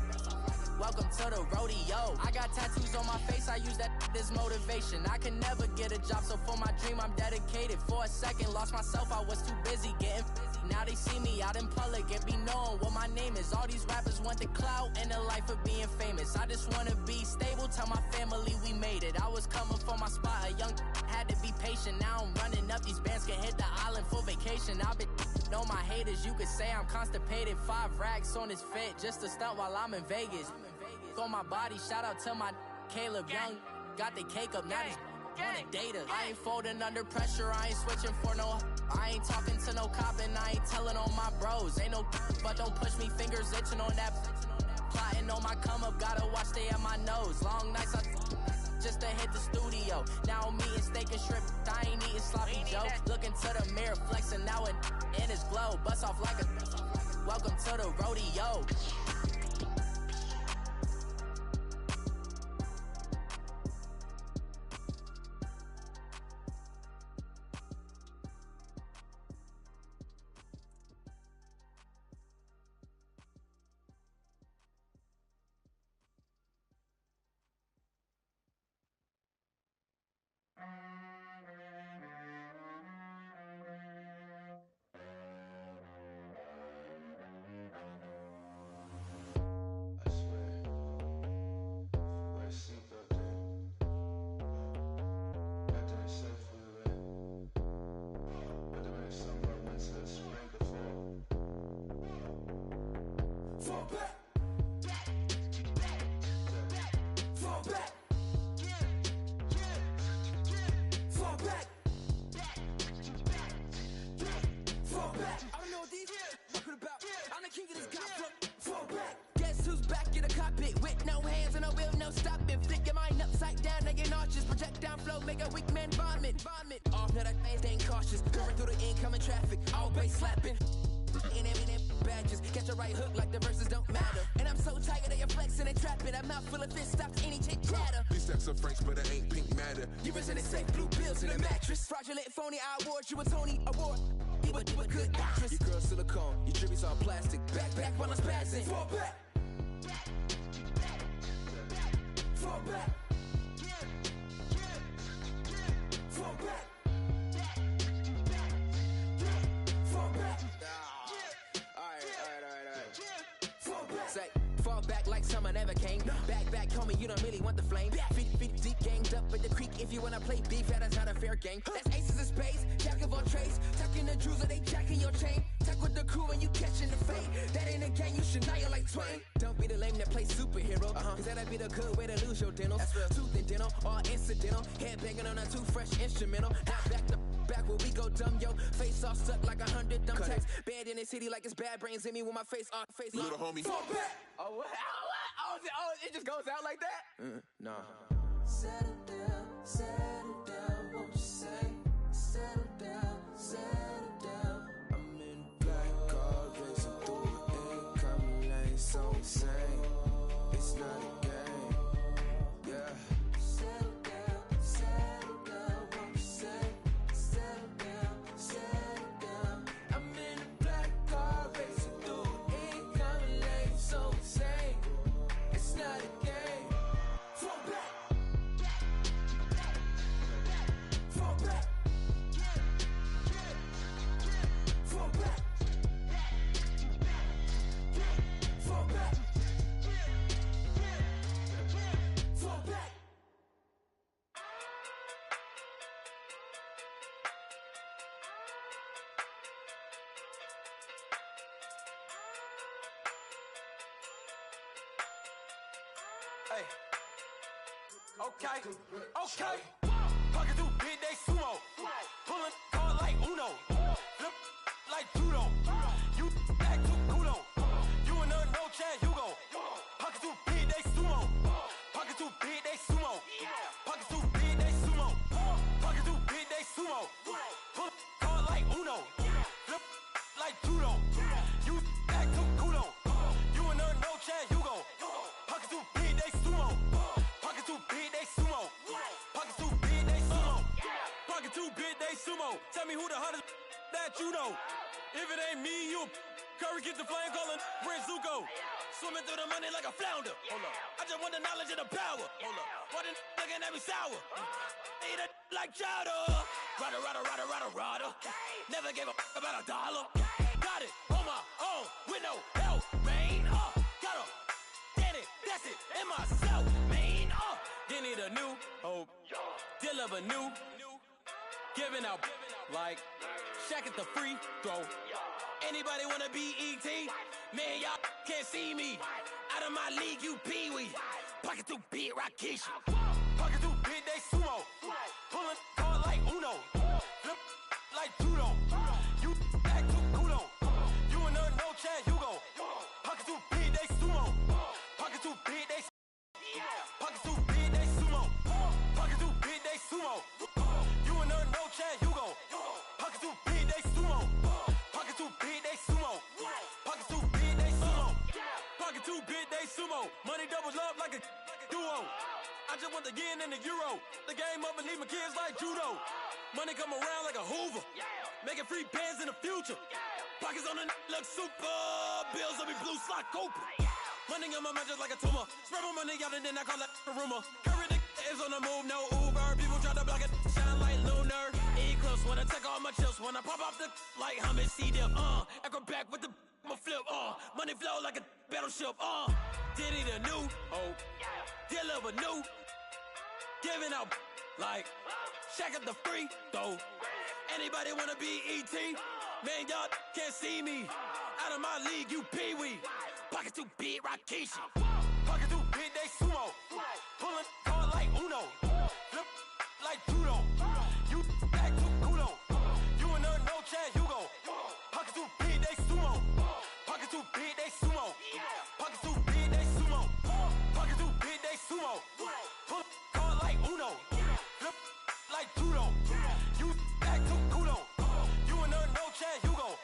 Welcome to the rodeo. I got tattoos on my face, I use that as motivation. I can never get a job, so for my dream I'm dedicated. For a second, lost myself, I was too busy getting busy. Now they see me out in public and be knowing what my name is. All these rappers want the clout and the life of being famous. I just wanna be stable, tell my family we made it. I was coming for my spot, a young had to be patient. Now I'm running up, these bands can hit the island for vacation. I've been know my haters, you could say I'm constipated. 5 racks on his fit, just to stunt while I'm in Vegas. On my body, shout out to my Caleb Young. Got the cake up, now these wanna data. I ain't folding under pressure, I ain't switching for no. I ain't talking to no cop and I ain't telling on my bros. Ain't no but don't push me, fingers itching on that. Plotting on my come up, gotta watch stay at my nose. Long nights I just to hit the studio. Now I'm eating steak and shrimp, I ain't eating sloppy Joe. Looking to the mirror, flexing now it in his glow. Bust off like a welcome to the rodeo. Fraudulent, phony, I award you a Tony Award. You a good actress. Your girl silicone, your tributes all plastic. Back while I'm spazzing. Fall back. Fall back. Fall back. Fall back. Alright. Fall back. Say, fall back like summer never came. Back, homie, you don't really want the flame. Feet deep, ganged up at the creek. If you wanna play beef, that's not a fair game. That's aces of spades, jack of all trades. Tucking the jewels, or they jacking your chain. Tuck with the crew when you catching the fade. That ain't a game, you should know you like Twain. Don't be the lame that plays superhero. Cause that'd be the good way to lose your dentals. Tooth and dental, all incidental. Head banging on a too fresh instrumental. Now back to back where we go dumb, yo. Face all stuck like 100 dumb tacks. Bad in the city like it's bad brains in me with my face on face. Little homie. Fall back. Oh, it just goes out like that? Nah. Settle down, won't you say? Settle down. I'm in black car, racing through the incoming lane, so insane. It's not a game, yeah. Settle down, won't you say? Settle down. I'm in a black car, racing through the incoming lane, so insane. It's not a game. Fall back. Hey. Okay. Pocket through big day sumo. Pulling card like Uno. Flip like judo. You back to kudo. You and no Chad Hugo. Pocket through big day sumo. Pocket through big day sumo. Pocket through big day sumo. Pocket through big day sumo. Pull card like Uno. Flip like judo. You back to kudo. You and no Chad Hugo. Pocket through big day sumo. Pocket through big day sumo. Pocket through big day sumo. Pocket through big day sumo. Tell me who the hottest that you know. If it ain't me, you Curry get the flame calling Prince Zuko. Swimming through the money like a flounder. Hold up. I just want the knowledge and the power. Hold up. Why the looking at me sour? Eat it like chowder. Rada. Never gave a about $1. Got it on my own with no help, man. Got a daddy, that's it, in myself, man. Didn't need a new hope. Deliver new. Giving out like Shaq at the free throw. Anybody wanna be E.T.? Man, y'all can't see me. Out of my league, you pee-wee. Pocket too big, Rakishi. Pocket too big, they sumo. Pulling card like Uno. Flip like judo. You act too kudo. You and her, no Chad Hugo. Pocket too big, they sumo. Pocket too big, they Pocket too big, they sumo. Pocket too big, they sumo. You and her, no Chad Hugo. Pocket too big, they sumo. Pocket too big, they sumo. Pocket too big, they sumo. Pocket too big, they sumo. Money doubles up like a duo. I just want the yen and the euro. The game up and leave my kids like judo. Money come around like a Hoover. Making free bands in the future. Pockets on the look super. Bills on me blue slot Cooper. Money on my mind just like a tumor. Spread my money out and then I call it a rumor. Curry the is on the move, no Uber. People try to block it, shine like lunar. Eclipse when I take all my chips. When I pop off the like hummus, C-dip. Echo back with the flip. Money flow like a battleship. Diddy the new hope. Deliver new. Giving out like Shaq at the free throw. Anybody wanna be E.T.? Man, y'all can't see me. Out of my league, you pee-wee. Pocket too big, Rakishi. Pocket too big, they sumo. Pulling card like Uno. Flip like judo. You act too kudo. You and her, no Chad Hugo. Pocket too big, they sumo. Pocket too big, they sumo. Pocket too big, they sumo. Pocket too big, they sumo. Pull card like Uno. Flip like judo. You act too kudo. You and her, no Chad Hugo.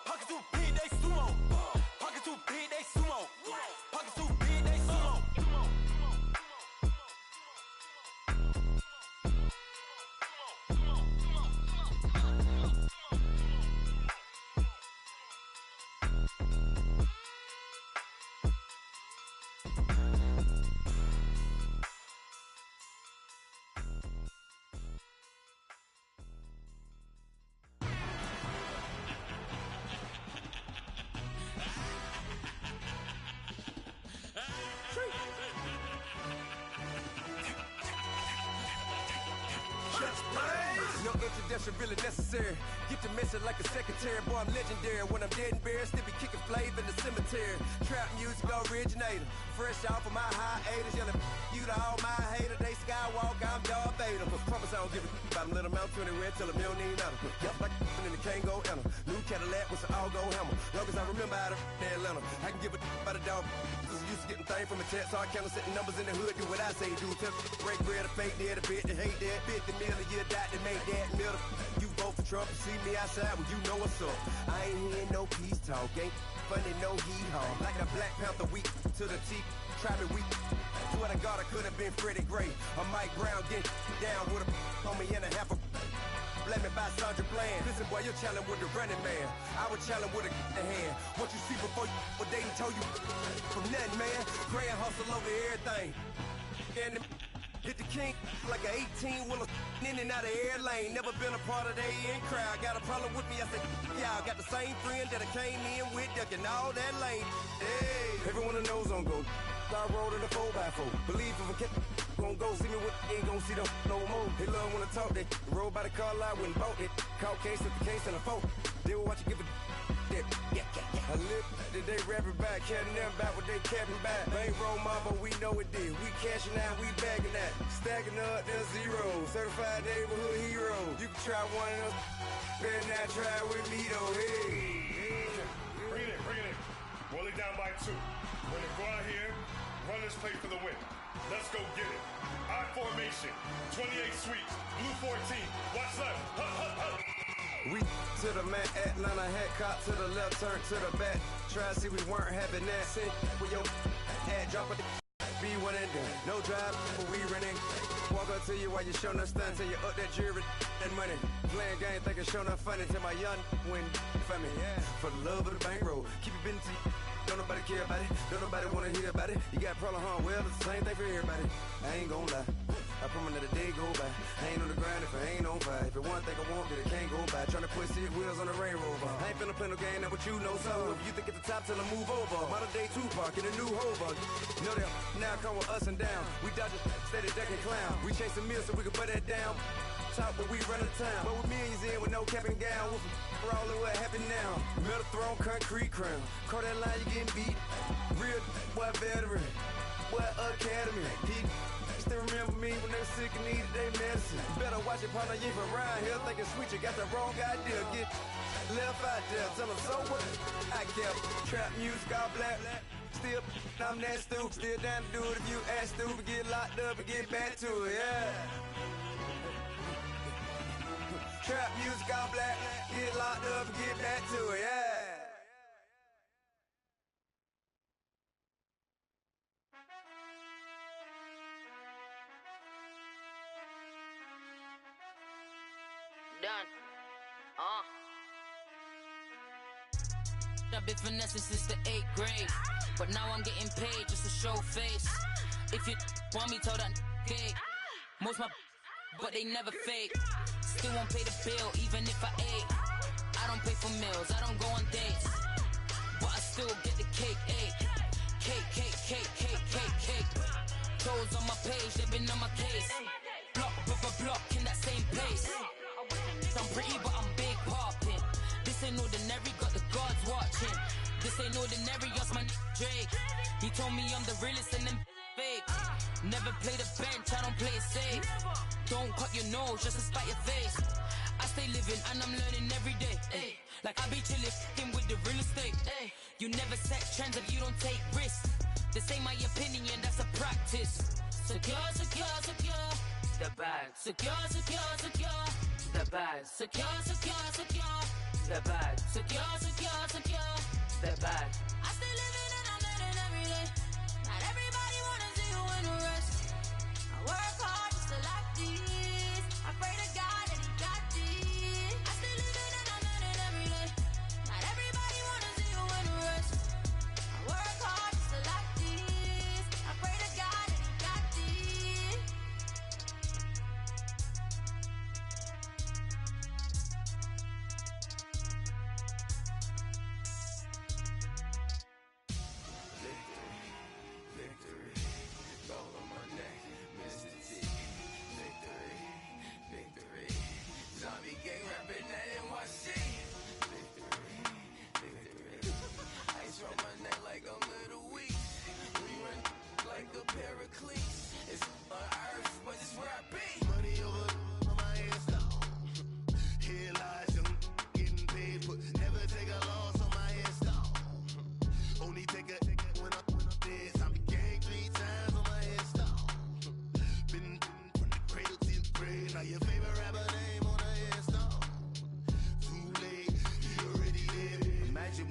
Pocket too big, they sumo. Pocket too big, they sumo. Pocket too big, they sumo. No introduction really necessary. Get the message like a secretary. Boy, I'm legendary. When I'm dead and buried, still be kicking flavor in the cemetery. Trap music originator. Fresh off of my hiatus. Yelling you to all my haters. They skywalk, I'm Darth Vader. Promise I don't give a about them. Let them out 20 red till $1 million. Yup, like in the Kango enter. New Cadillac with an all-go hammer. Long as I remember how to Atlanta. I can give a about a dog. Cause I'm used to getting things from a text. So I count setting numbers in the hood. Do what I say do. Tell break bread, a fake dead, a bit, they hate that. 50 million a year, die to make that middle. You vote for Trump, you see me outside when you know what's up. I ain't hearing no peace talk, ain't funny, no heat haul. Like a Black Panther weak to the teeth, try me weak. Swear to God I could have been Freddie Gray. Or Mike Brown getting down with a on me and a half a blame me by Sandra Bland. Listen boy, you're challenging with the running man. I was challenging with a hand. What you see before you, what they done told you from nothing, man. Grand hustle over everything. And hit the king like an 18-wheeler in and out of air lane. Never been a part of the in crowd. Got a problem with me, I said, y'all got the same friend that I came in with, ducking all that lane. Hey, everyone that knows on go. I rolled in a 4x4. Believe if I kept gon' go see me with ain't gon' see them no more. They love when I talk, they roll by the car lot, went bought it. Caught case at the case and a phone. They will watch you give it that. I live that they rapping back, caring them back what they capping back. Bankroll mama, we know it did. We cashing out, we bagging that. Stacking up, there's zero. Certified neighborhood hero. You can try one of them, better not try with me though. Hey. Bring it in. Roll it down by 2. We're gonna go out here, run this play for the win. Let's go get it. I formation, 28 sweeps, blue 14. Watch left. We to the man, Atlanta hat caught to the left, turn to the back. Try to see we weren't having that. Send with your ad, drop it. Be one and done. No drive, but we running. Walk up to you while you showing us stunts. Till you up that jewelry and money. Playing game, thinking showing up funny. Till my young win for me. Yeah. For the love of the bankroll. Keep it busy. don't nobody care about it. Don't nobody wanna hear about it. You got a problem, huh? Well, it's the same thing for everybody. I ain't gon' lie. I promise that a day go by. I ain't on the grind if I ain't on fire. If it one thing I want, then it can't go by. Tryna put 6 wheels on the Range Rover. I ain't finna play no game, that what you know. So if you think at the top, tell them move over. Modern day Tupac in a new Hova. You know that now come with us and down. We dodge it, steady ducking clown. We chasing meals so we can put that down. Top, but we run the town. But with millions in with no cap and gown. We're all in what happened now. Metal throne, concrete crown. Call that line, you getting beat. Real boy veteran. Boy academy. He still remember me when they were sick and needed their medicine. Better watch it, partner, you ain't around here thinking sweet. You got the wrong idea. Get left out there. Tell them so what? I kept trap music all black. Still, I'm that stupid. Still down to do it if you act stupid. Get locked up and get back to it, yeah. Trap music all black. Get locked up and get back to it, yeah. Done. I've been finessing since the 8th grade, but now I'm getting paid just to show face. If you want me, tell that gay. Most my, but they never fake. Still won't pay the bill, even if I ate. I don't pay for meals, I don't go on dates, but I still get the cake. Cake. Toes on my page, they've been on my case. Block in that same place. I'm pretty, but I'm big poppin'. This ain't ordinary, got the gods watching. This ain't ordinary, that's my Drake. He told me I'm the realest and them fake. Never play the bench, I don't play it safe. Don't cut your nose just to spite your face. I stay living and I'm learning every day. Like I be chillin' with the real estate. You never set trends if you don't take risks. This ain't my opinion, that's a practice. Secure. The bag. Secure. The bag. Secure. The bag. Secure. The bag. I stay living and I'm learning every day. Not everybody wanna see you in a rush. I work hard just to like this. I pray to God that he got this. I stay living and I'm learning every day. Not everybody wanna see you in a rush. I work hard just to like this. I pray to God that he got this.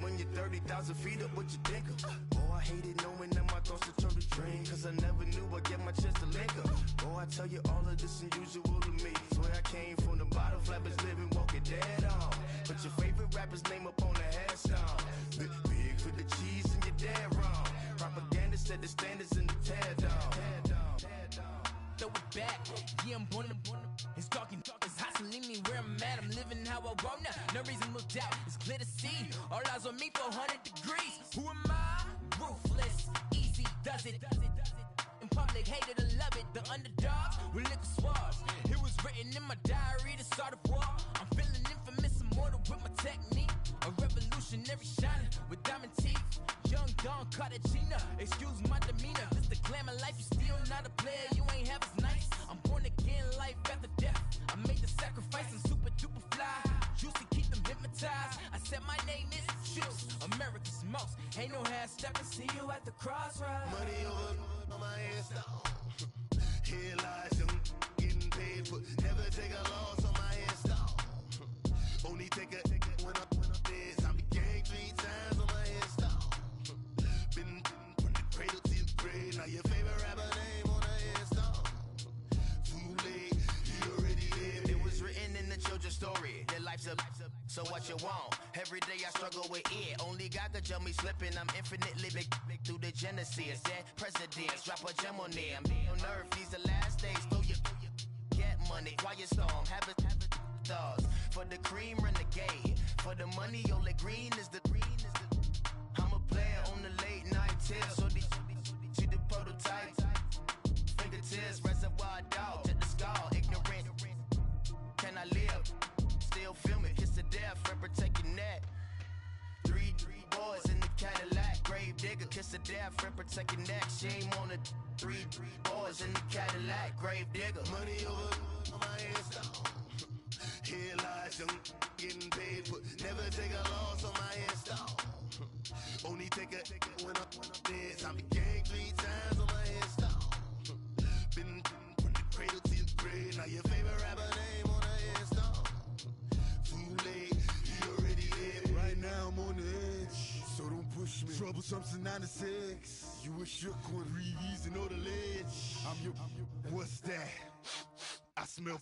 When you're 30,000 feet up, what you think of? Oh, I hated knowing that my thoughts would turn to dream. Cause I never knew I'd get my chance to link up. Oh, I tell you all of this unusual to me. Swear I came from the bottom, flappers living, walking dead on. Put your favorite rapper's name up on the headstone. Big for the cheese and you're dead wrong. Propaganda set the standards in the tear down. Throw it back, yeah, I'm born. It's talking, it's hustling me where I'm at. I'm living how I want now. No reason to look out, it's clear to see. All eyes on me for 100 degrees. Who am I? Ruthless, easy does it. In public, hated and love it. The underdogs with liquor swabs. It was written in my diary to start a war. I'm feeling infamous, immortal with my technique. A revolutionary shining with diamond teeth. Young Don Cartagena, excuse my demeanor. This the glamour life, you still not a player. You ain't half as nice. I'm born again, life after death. I made the sacrifice, I'm super duper fly. Used to keep them hypnotized. I said my name is Juice, America's most. Ain't no half stepping, see you at the crossroads. Money over on my headstone. Here lies young, getting paid for. Never take a loss on my headstone. Only take a when I'm dead. I be gang 3 times on my headstone. Been from the cradle to the grave. Now your favorite rapper name on the headstone. Too late, you already dead. It was written in the children's story. Their life's a So what you want? Every day I struggle with it. Only God could jump me slipping. I'm infinitely big through the genesis. Dead presidents, drop a gem on them. On earth, these the last days. Throw your get money, quiet storm. Have it thoughts. For the cream, renegade. For the money, only green is the I'm a player on the late night till. So see the prototype. Fingertips, reservoir dog. Check the skull, ignorant. Can I live? Still film it, kiss to death, friend protect your neck. Three boys in the Cadillac, grave digger, kiss to death, friend protect your neck. Shame on the three boys in the Cadillac, grave digger. Money over my head stone. Here lies young, getting paid, but never take a loss on my head stone. Only take a when I'm dead. Time to gang 3 times on my head stone. Been from the cradle to your grave. Now your favorite rapper name on the headstone. Too late, he already hit. Right now I'm on the edge, so don't push me. Troublesome since 96. You were shook when Reeves and know the ledge. I'm your. What's that? I smell.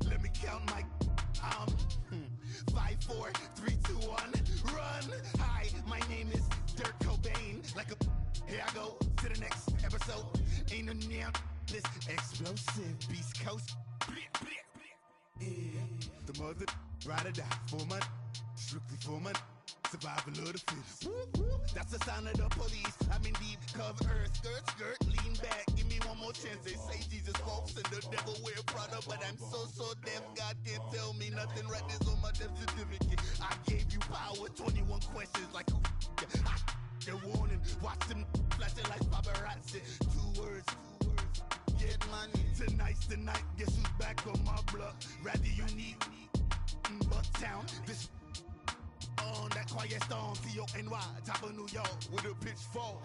Let me count my 5, 4, 3, 2, 1, run. Hi, my name is Dirk Cobain. Like a here I go to the next episode. Ain't no damn this explosive Beast Coast. Yeah. The mother ride or die for my strictly for my survival of the fittest. That's the sound of the police. I'm in deep cover, skirt, lean back. Give me one more chance. They say Jesus walks and the devil wear Prada, but I'm so deaf. God can't tell me nothing. Right this on my death certificate. I gave you power. 21 questions like who? The warning. Watch them flashing like paparazzi. 2 words. Get money. Tonight's the night. Guess who's back on my block? Rather unique. Bucktown. This. On that quiet storm, T-O-N-Y, top of New York, with a pitchfork.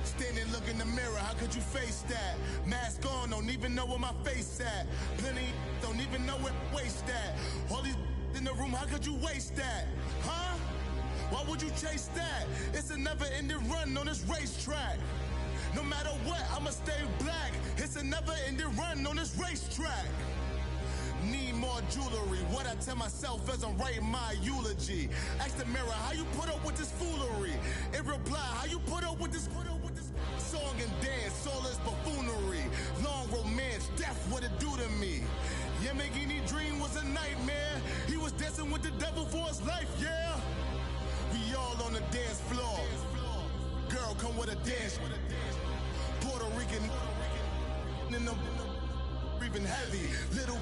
Standing, look in the mirror, how could you face that? Mask on, don't even know where my face at. Plenty, don't even know where waste at. All these in the room, how could you waste that? Huh? Why would you chase that? It's a never-ending run on this racetrack. No matter what, I'ma stay black. It's a never-ending run on this racetrack. Need more jewelry. What I tell myself as I'm writing my eulogy. Ask the mirror, how you put up with this foolery? In reply, how you put up with this song and dance, soulless buffoonery. Long romance, death, what it do to me? Yamagini dream was a nightmare. He was dancing with the devil for his life, yeah. We all on the dance floor. Girl, come with a dance. Puerto Rican in the breathing heavy. Little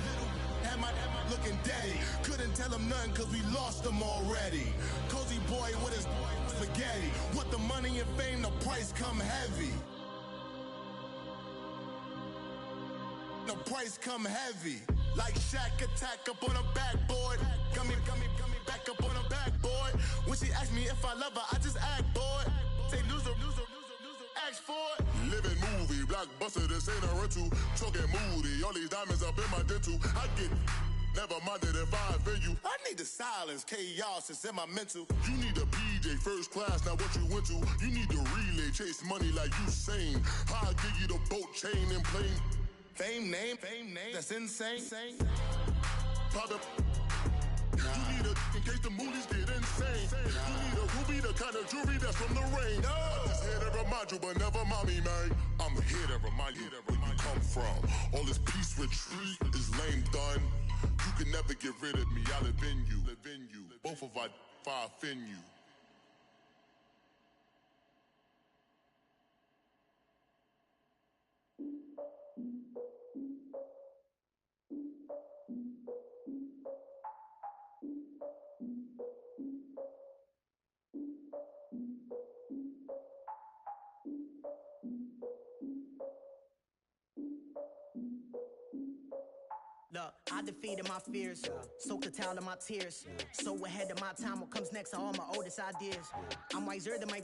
had my looking daddy. Couldn't tell him nothing cause we lost him already. Cozy boy with his spaghetti. What the money and fame, the price come heavy. The price come heavy. Like Shaq attack up on a backboard. Gummy, back up on a backboard. When she asked me if I love her, I just act bored. Say loser, ask for it. Living movie, blockbuster, this ain't a rental. Talking moody, all these diamonds up in my dental. I get never minded if I offend you. I need the silence, chaos is in my mental. You need a PJ, first class, not what you went to. You need the relay, chase money like you sane. I'll give you the boat, chain, and plane. Fame name, that's insane. Pop up. You need a in case the movies get insane. You need a ruby, the kind of jewelry that's from the rain. I'm just here to remind you, but never mommy, man. I'm here to remind you where you come from. All this peace retreat is lame done. You can never get rid of me. I live in you. Both of our fire offend you. Look, I defeated my fears, soaked the towel in my tears. So ahead of my time, what comes next are all my oldest ideas. I'm wiser than my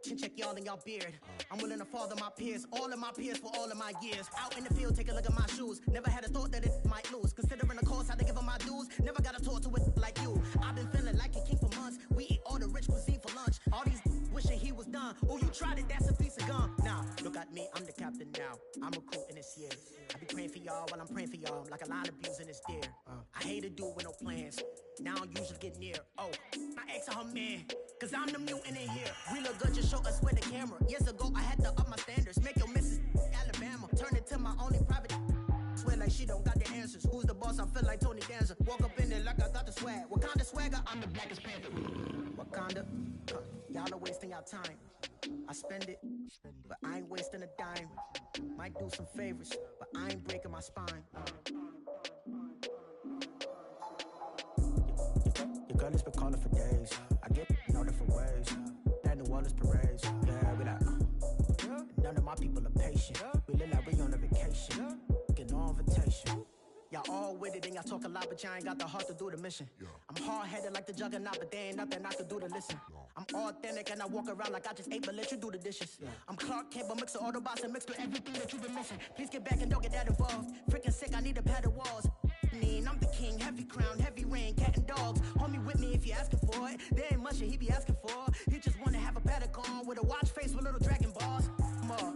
chin check y'all in y'all beard. I'm willing to father my peers, all of my peers for all of my years. Out in the field, take a look at my shoes. Never had a thought that it might lose. Considering the cost, how to give them my dues. Never got a talk to it like you. I've been feeling like a king for months. We eat all the rich cuisine for lunch. All these wishing he was done. Oh, you tried it, that's a piece of gum. Now, look at me, I'm the captain now. I'm recruiting this year. I be praying for y'all while I'm praying for y'all. Like a line abusing this deer. I hate a dude with no plans. Now I usually get near. Oh, my ex her man. Cause I'm the mutant in here. We look good, just show us with the camera. Years ago, I had to up my standards. Make your missus Alabama. Turn it to my only private. Swear like she don't got the answers. Who's the boss? I feel like Tony Danza. Walk up in there like I got the swag. What kind of swagger? I'm the blackest panther. Wakanda. Y'all are wasting your time. I spend it, but I ain't wasting a dime. Might do some favors, but I ain't breaking my spine. Your girl has been calling for days. I get in all different ways. That New Orleans parades. Yeah, we like, none of my people are patient. We look like we on a vacation. Get no invitation. Y'all all with it and y'all talk a lot, but y'all ain't got the heart to do the mission. I'm hard-headed like the juggernaut, but there ain't nothing I can do to listen. I'm authentic and I walk around like I just ate, but let you do the dishes. I'm Clark Kent, but mix the Autobots and mix with everything that you've been missing. Please get back and don't get that involved. Freaking sick, I need a padded walls. I'm the king, heavy crown, heavy rain, cat and dogs. Homie with me if you're asking for it. There ain't much that he be asking for. He just wanna have a paddock on with a watch face with little dragon balls.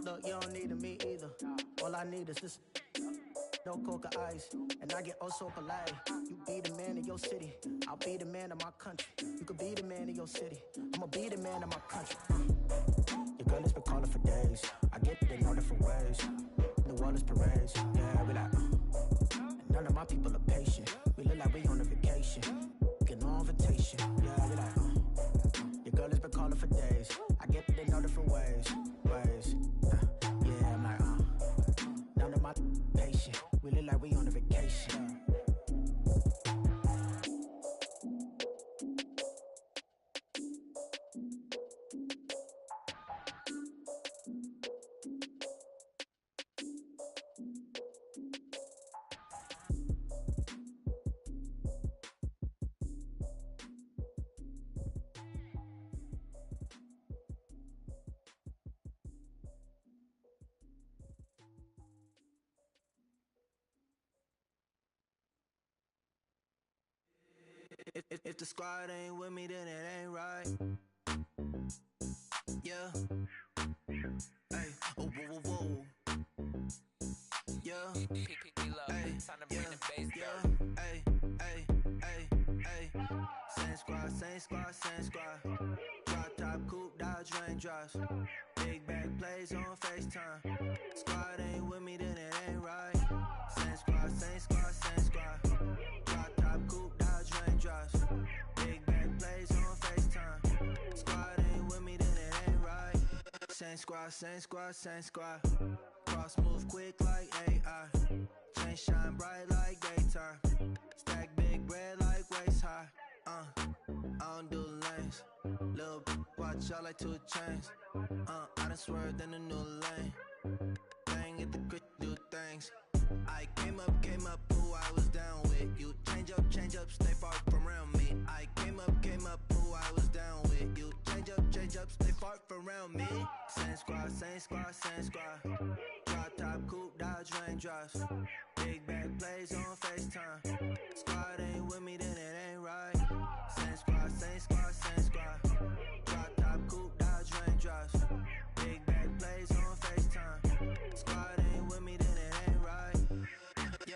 Look, you don't need me either. All I need is this. No coca ice, and I get oh so polite. You be the man of your city, I'll be the man of my country. You could be the man of your city, I'ma be the man of my country. Your girl has been calling for days. I get it in all different ways. New Orleans parades, yeah, we like. None of my people are patient. We look like we on a vacation. Get no invitation, yeah, we like. Your girl has been calling for days. I get it in all different ways. Yeah, I'm like, none of my patient. We look like we on a vacation. If the squad ain't with me, then it ain't right. Yeah. Hey. Oh, whoa, whoa, whoa. Yeah. Hey. Yeah. Hey. Hey. Hey. Hey. Same squad, same squad, same squad. Drop top, coupe, Dodge raindrops. Big back plays on FaceTime. Squad ain't with me, then it ain't right. Same squad, same squad, same squad. Drop top, coupe, Dodge raindrops. Big back plays on FaceTime. Squad ain't with me, then it ain't right. Same squad, same squad, same squad. Cross move quick like AI. Chain shine bright like daytime. Stack big bread like waist high. I don't do lanes. Little watch out like 2 chains. I done swerved in a new lane. Bang at the quick do things. I came up, who I was down with. You change up, stay far from around me. I came up, who I was down with. You change up, stay far from around me. Same squad, same squad, same squad. Drop top, coupe, Dodge raindrops. Big back plays on FaceTime. Squad ain't with me, then it ain't right. Same squad, same squad, same squad. Drop top, coupe, Dodge raindrops. Big back plays on FaceTime. Squad ain't with me, then it ain't right. Yeah,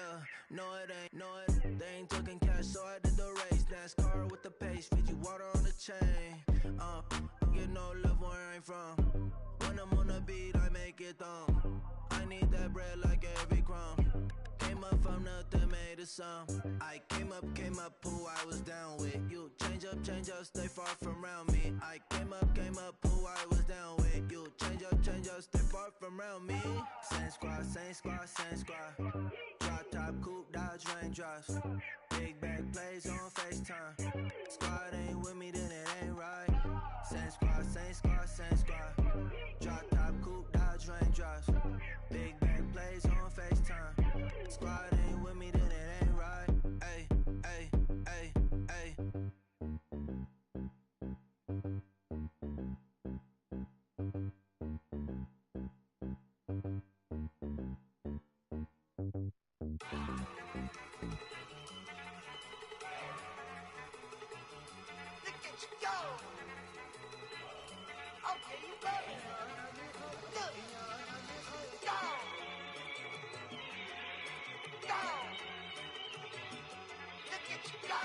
no it ain't, they ain't talking cash, so I did the race. NASCAR with the pace, feed you water on the chain. Get no love where I ain't from. When I'm on the beat, I make it thumb. I need that bread like every crumb. Came up from nothing, made a sum. I came up, who I was down with. You change up, stay far from around me. I came up, who I was down with. You change up, stay far from around me. Same squad, same squad, same squad. Drop top, coupe, Dodge raindrops. Big back plays on FaceTime. Squad ain't with me, then it ain't right. Same squad, same squad, same squad. Drop top, coupe, Dodge raindrops. Big back plays on FaceTime. Squad ain't with me, then it Go. Okay, you better. Look. Go. Go. Look at you go.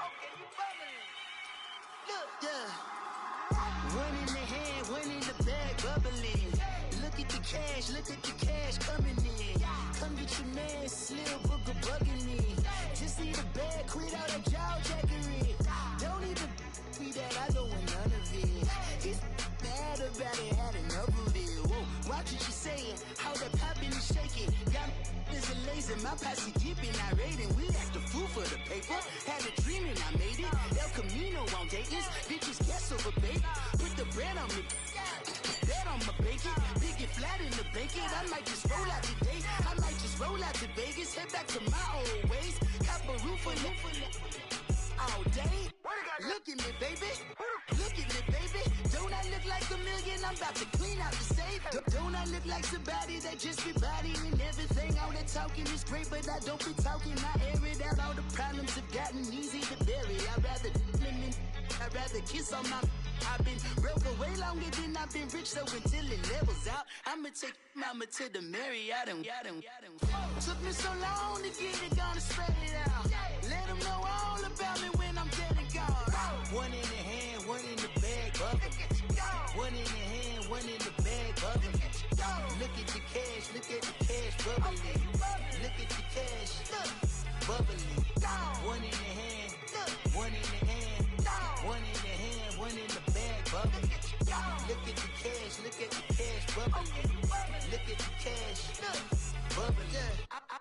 Okay, you bubbling. Look. Yeah. One in the hand, one in the bag, bubbling. Look at the cash coming in. Come get your man, Slim Booger bugging me. Just need a bag, quit all that jaw jackery. Don't even be that, I don't want none of it. He's mad about it, had enough of it. Whoa, watch what you saying, how that poppin' and shaking. Got is a lazy, my posse dipping, I raiding. We act a fool for the paper. Had a dream and I made it. El Camino on Dayton's, bitches guess over bait. Put the bread on me. Bet on my bacon, big and flat in the bacon. I might just roll out today. I might just roll out to Vegas, head back to my old ways. Cop a roof for all day. Look at me, baby. Look at me, baby. Don't I look like $1 million? I'm about to clean out the safe. Don't I look like somebody that just be bodying everything? All that talking is great, but I don't be talking. I air it out. All the problems have gotten easy to bury. I'd rather kiss on my. I've been broke way longer than I've been rich, so until it levels out, I'ma take mama to the Marriott and took me so long to get it, gonna spread it out. Let them know all about me when I'm dead and gone. One in the hand, one in the bag, bubbling. One in the hand, one in the bag, bubbling. Look at the cash, bubbling. Look at the cash, bubbling. One in the hand, one in the hand, one in the hand, one in the bag, bubbling. Look at the cash, bubbling. Look at the cash, bubbling.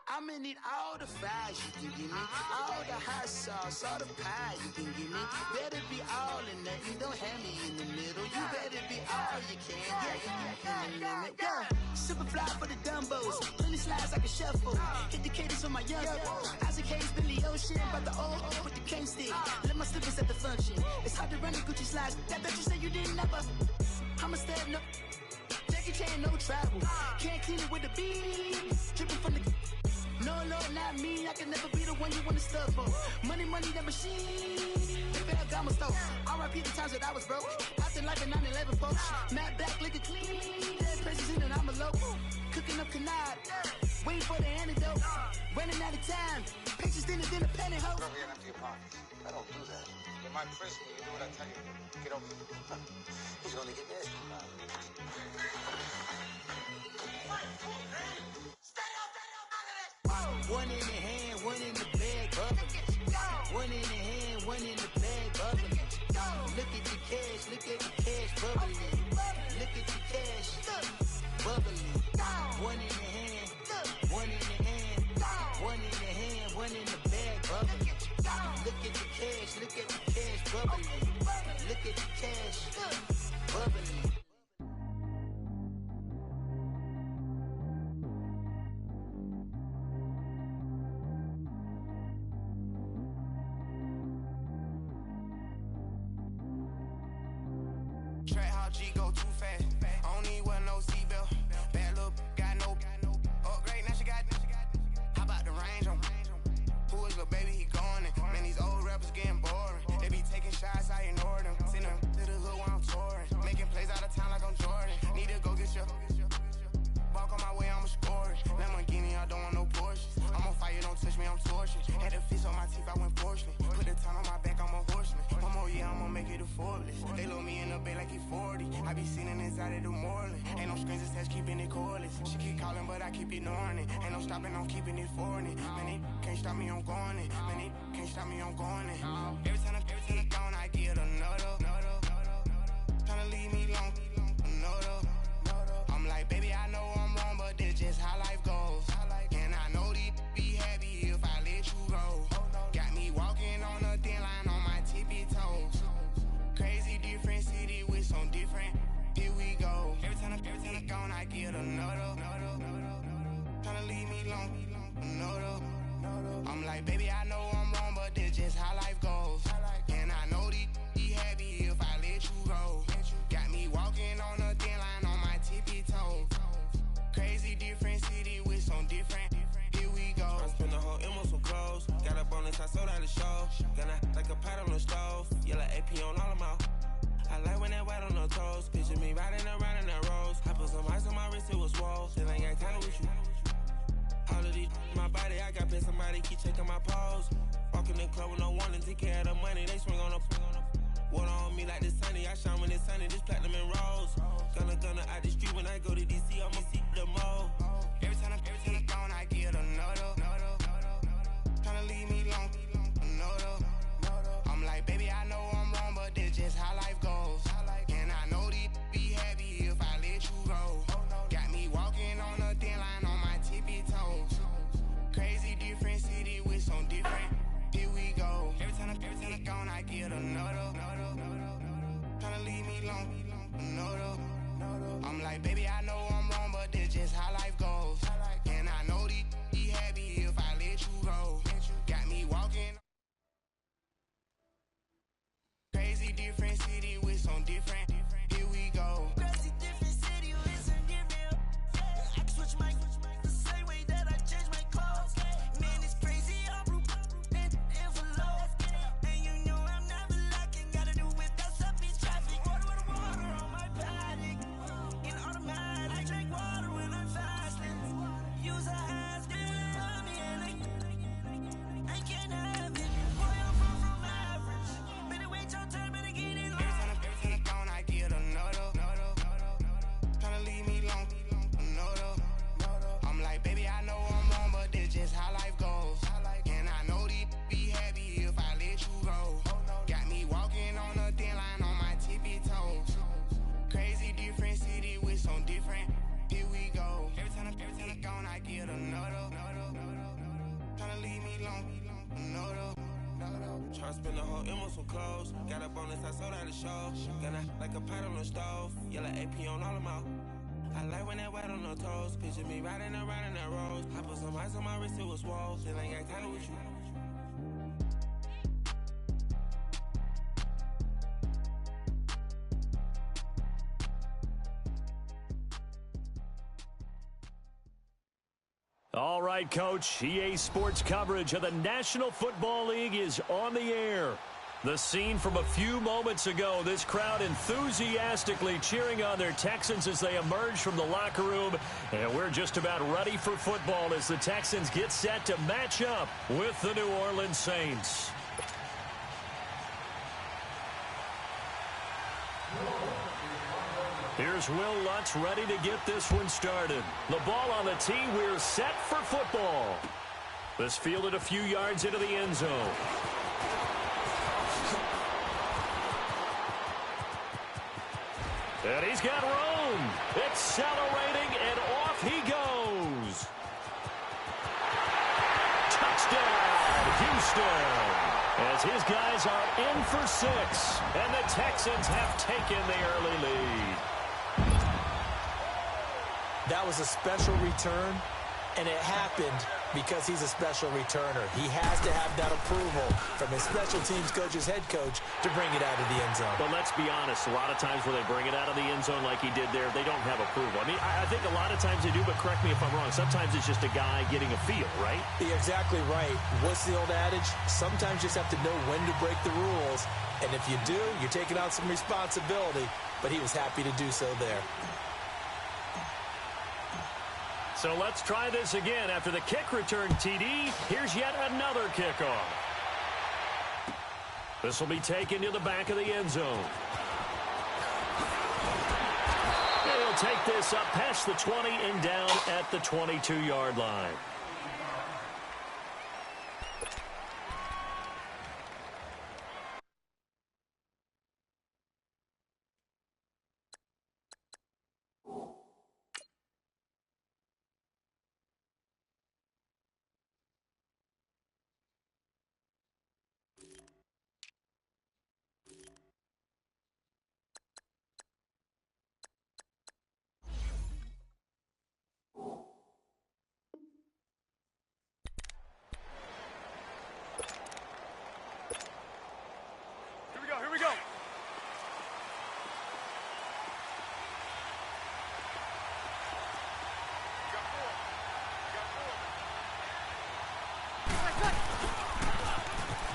I'ma need all the fries you can give me, all the hot sauce, all the pie you can give me. Better be all or nothing, don't have me in the middle. You better be all you can, yeah. Super fly for the Dumbos, plenty slides like a shuffle. Hit the cadence for my young Isaac Hayes, Billy Ocean, about the old with the cane stick. Let my slippers at the function. It's hard to run the Gucci slides. I bet you say you didn't never. I'ma step no. Jackie Chan, no travel. Can't clean it with the beat. Dripping from the. No, Lord, not me. I can never be the one you wanna stuff for. Money, that machine. The Ferragamo stove. R.I.P. the times that I was broke. Acting like a 9/11 folks. Matt back, looking clean. Dead presents in and I'm a local. Cooking up canard. Waiting for the antidote. Running out of time. Pictures thinner than a penny hoe. Don't get empty your pockets. I don't do that. In my prison, you do what I tell you. Get over it. He's gonna get nasty. One in the hand, one in the bag, bubbling. One in the hand, one in the bag, bubbling. Look at the cash, bubbling. Look at the cash, bubbling. One in the hand, one in the hand, one in the hand, one in the bag, bubbling. Look at the cash, bubbling. Look at the cash, bubbling. Track how G go too fast. I don't need wear no seatbelt. Bad little got no upgrade. Now she got. How about the range on? Who is little baby? He going in. Man, these old rappers getting boring. They be taking shots, I ignore them. Send them to the hood while I'm touring. Making plays out of town like I'm Jordan. Need to go get your. Walk on my way, I'ma score it. Lamborghini, I don't want no Porsches. I'm on fire, don't touch me, I'm torching. Had a fist on my teeth, I went porcelain. Put the time on my back, I'm a horseman. One more year, I'ma make it a Forbes. They load me in the bay like he 40. I be sitting inside of the Moreland. Ain't no strings attached, keeping it cordless. She keep calling, but I keep ignoring it. Ain't no stopping, I'm keeping it foreign. Man, they can't stop me, I'm going it. Man, they can't stop me, I'm going it. Every time I'm gone, I get another. Tryna leave me long, another. I'm like, baby, I know I'm wrong, but this just how life goes. And I know these be happy if I let you go. Got me walking on a thin line on my tippy toes. Crazy different city with some different. Here we go. Every time I'm gone, I get another. Tryna leave me long, another. I'm like, baby, I know I'm wrong, but this just how life goes. And I know these be happy if I let you go. Got me walking on a thin line on my tippy toes. Crazy different city with some different. Here we go. I spent the whole M on some clothes. Got up on this, I sold out the show. Gonna like a paddle AP on all of my. I like when that wet on the toes. Picture me riding around in that rose. I put some ice on my wrist, it was swole. Still ain't got time with you. All of these my body, I got paid somebody keep checking my pose. Walking in the club with no warning, take care of the money. They swing on the water on me like the sunny. I shine when it's sunny, this platinum and rose. Gonna out the street when I go to DC, I'ma see the mo. Every time I'm gone, I get another. Tryna leave me alone, another. I'm like, baby, I know I'm wrong, but this just how life goes. And I know these be happy if I let you go. Got me walking on a thin line on my tippy toes. Crazy different city with some different. Here we go. Every time I'm gone, I get another. Tryna leave me alone, another. I'm like, baby, I know I'm wrong, but this just how life goes. And I know these be happy if I let you go. Got me walking. Crazy different city with some different. Here we go. Crazy different city with some different. I can switch my the same way that I change my clothes. Man, it's crazy. I'm envelope. And you know I'm never lacking. Gotta do without stopping traffic. Water on my paddock. In automatic. I drink water when I'm fasting. Use a ass on me and I can't have it. Boy, I'm from average. Better wait your turn, better get in line. Every time I'm gone, I get another. Tryna leave me alone, another. I'm like, baby, I know I'm wrong, but this just how life goes. And I know these be happy if I let you go. Got me walking on a thin line on my tippy toes. Crazy different city with some different. Here we go. Every time I'm gone, I get another. Tryna leave me alone, another. Tryna spend the whole M on some clothes. Got a bonus, I sold out the show. Got like a pot on the stove. Yellow AP on all of my. I like when that wet on the toes. Picture me riding around in that rose. I put some ice on my wrist, it was swole. Still ain't got time with you. All right, Coach. EA Sports coverage of the National Football League is on the air. The scene from a few moments ago, this crowd enthusiastically cheering on their Texans as they emerge from the locker room. And we're just about ready for football as the Texans get set to match up with the New Orleans Saints. Here's Will Lutz ready to get this one started. The ball on the tee. We're set for football. This fielded a few yards into the end zone. And he's got room. Accelerating, and off he goes. Touchdown, Houston. As his guys are in for 6, and the Texans have taken the early lead. That was a special return, and it happened because he's a special returner. He has to have that approval from his special teams coach's head coach to bring it out of the end zone. But let's be honest, a lot of times when they bring it out of the end zone like he did there, they don't have approval. I mean, I think a lot of times they do, but correct me if I'm wrong. Sometimes it's just a guy getting a feel, right? You're exactly right. What's the old adage? Sometimes you just have to know when to break the rules. And if you do, you're taking out some responsibility. But he was happy to do so there. So let's try this again. After the kick return TD, here's yet another kickoff. This will be taken to the back of the end zone. He'll take this up past the 20 and down at the 22-yard line.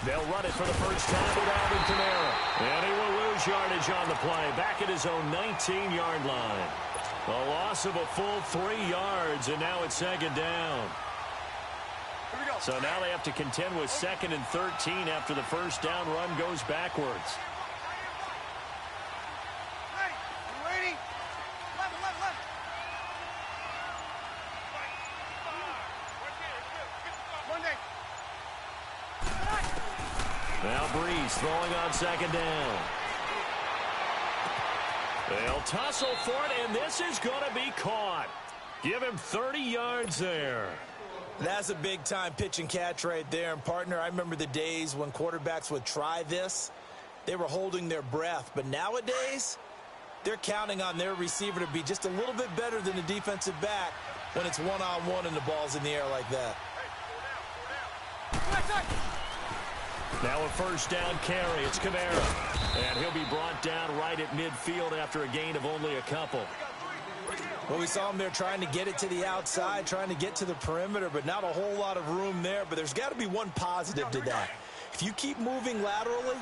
They'll run it for the first time with Alvin Kamara. And he will lose yardage on the play. Back at his own 19-yard line. A loss of a full 3 yards, and now it's second down. So now they have to contend with 2nd and 13 after the first down run goes backwards. Now Breeze throwing on second down. They'll tussle for it, and this is going to be caught. Give him 30 yards there. That's a big-time pitch and catch right there. And, partner, I remember the days when quarterbacks would try this. They were holding their breath. But nowadays, they're counting on their receiver to be just a little bit better than the defensive back when it's one-on-one and the ball's in the air like that. Now a first down carry. It's Kamara. And he'll be brought down right at midfield after a gain of only a couple. Well, we saw him there trying to get it to the outside, trying to get to the perimeter, but not a whole lot of room there. But there's got to be one positive to that. If you keep moving laterally,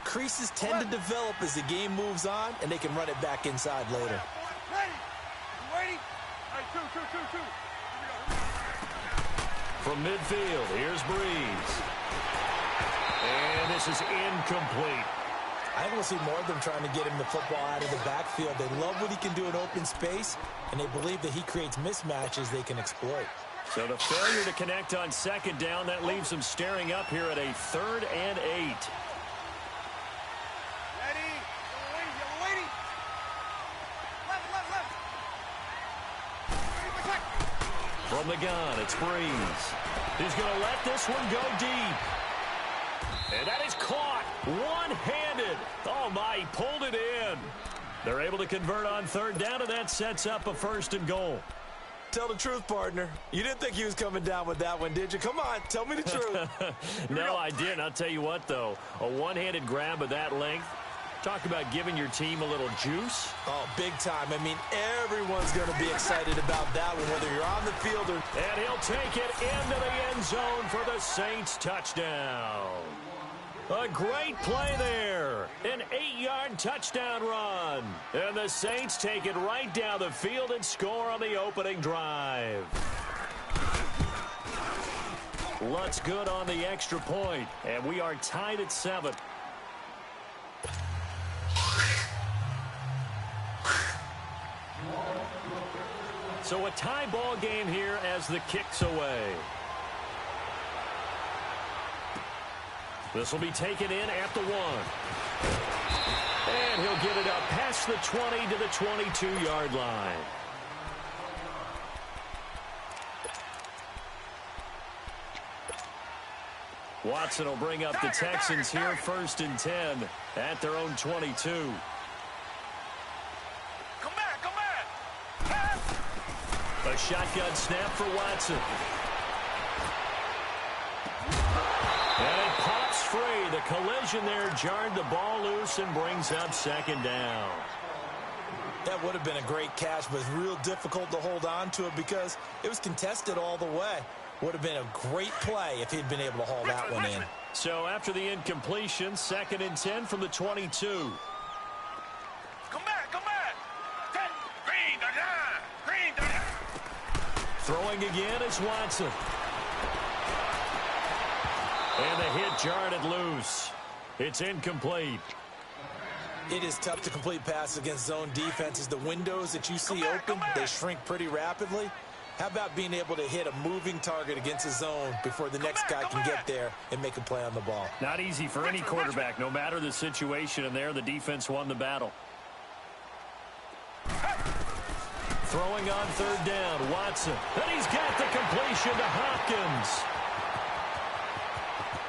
creases tend to develop as the game moves on, and they can run it back inside later. From midfield, here's Breeze. And this is incomplete. I want to see more of them trying to get him the football out of the backfield. They love what he can do in open space, and they believe that he creates mismatches they can exploit. So the failure to connect on second down, that leaves them staring up here at a 3rd and 8. From the gun, it's Breeze. He's going to let this one go deep. And that is caught one-handed. Oh, my, he pulled it in. They're able to convert on 3rd down, and that sets up a 1st and goal. Tell the truth, partner. You didn't think he was coming down with that one, did you? Come on, tell me the truth. No, I didn't. I'll tell you what, though. A one-handed grab of that length. Talk about giving your team a little juice. Oh, big time. I mean, everyone's going to be excited about that one, whether you're on the field or... And he'll take it into the end zone for the Saints touchdown. A great play there. An 8-yard touchdown run. And the Saints take it right down the field and score on the opening drive. Lutz good on the extra point. And we are tied at 7. So a tie ball game here as the kick's away. This will be taken in at the 1. And he'll get it up past the 20 to the 22-yard line. Watson will bring up the Texans here, 1st and 10 at their own 22. A shotgun snap for Watson. And it pops free. The collision there jarred the ball loose and brings up 2nd down. That would have been a great catch, but it's real difficult to hold on to it because it was contested all the way. Would have been a great play if he'd been able to haul that one in. So after the incompletion, 2nd and 10 from the 22. Throwing again is Watson. And the hit jarred it loose. It's incomplete. It is tough to complete passes against zone defenses. The windows that you see open, they shrink pretty rapidly. How about being able to hit a moving target against a zone before the next guy can get there and make a play on the ball? Not easy for any quarterback, no matter the situation. And there, the defense won the battle. Throwing on 3rd down, Watson. And he's got the completion to Hopkins.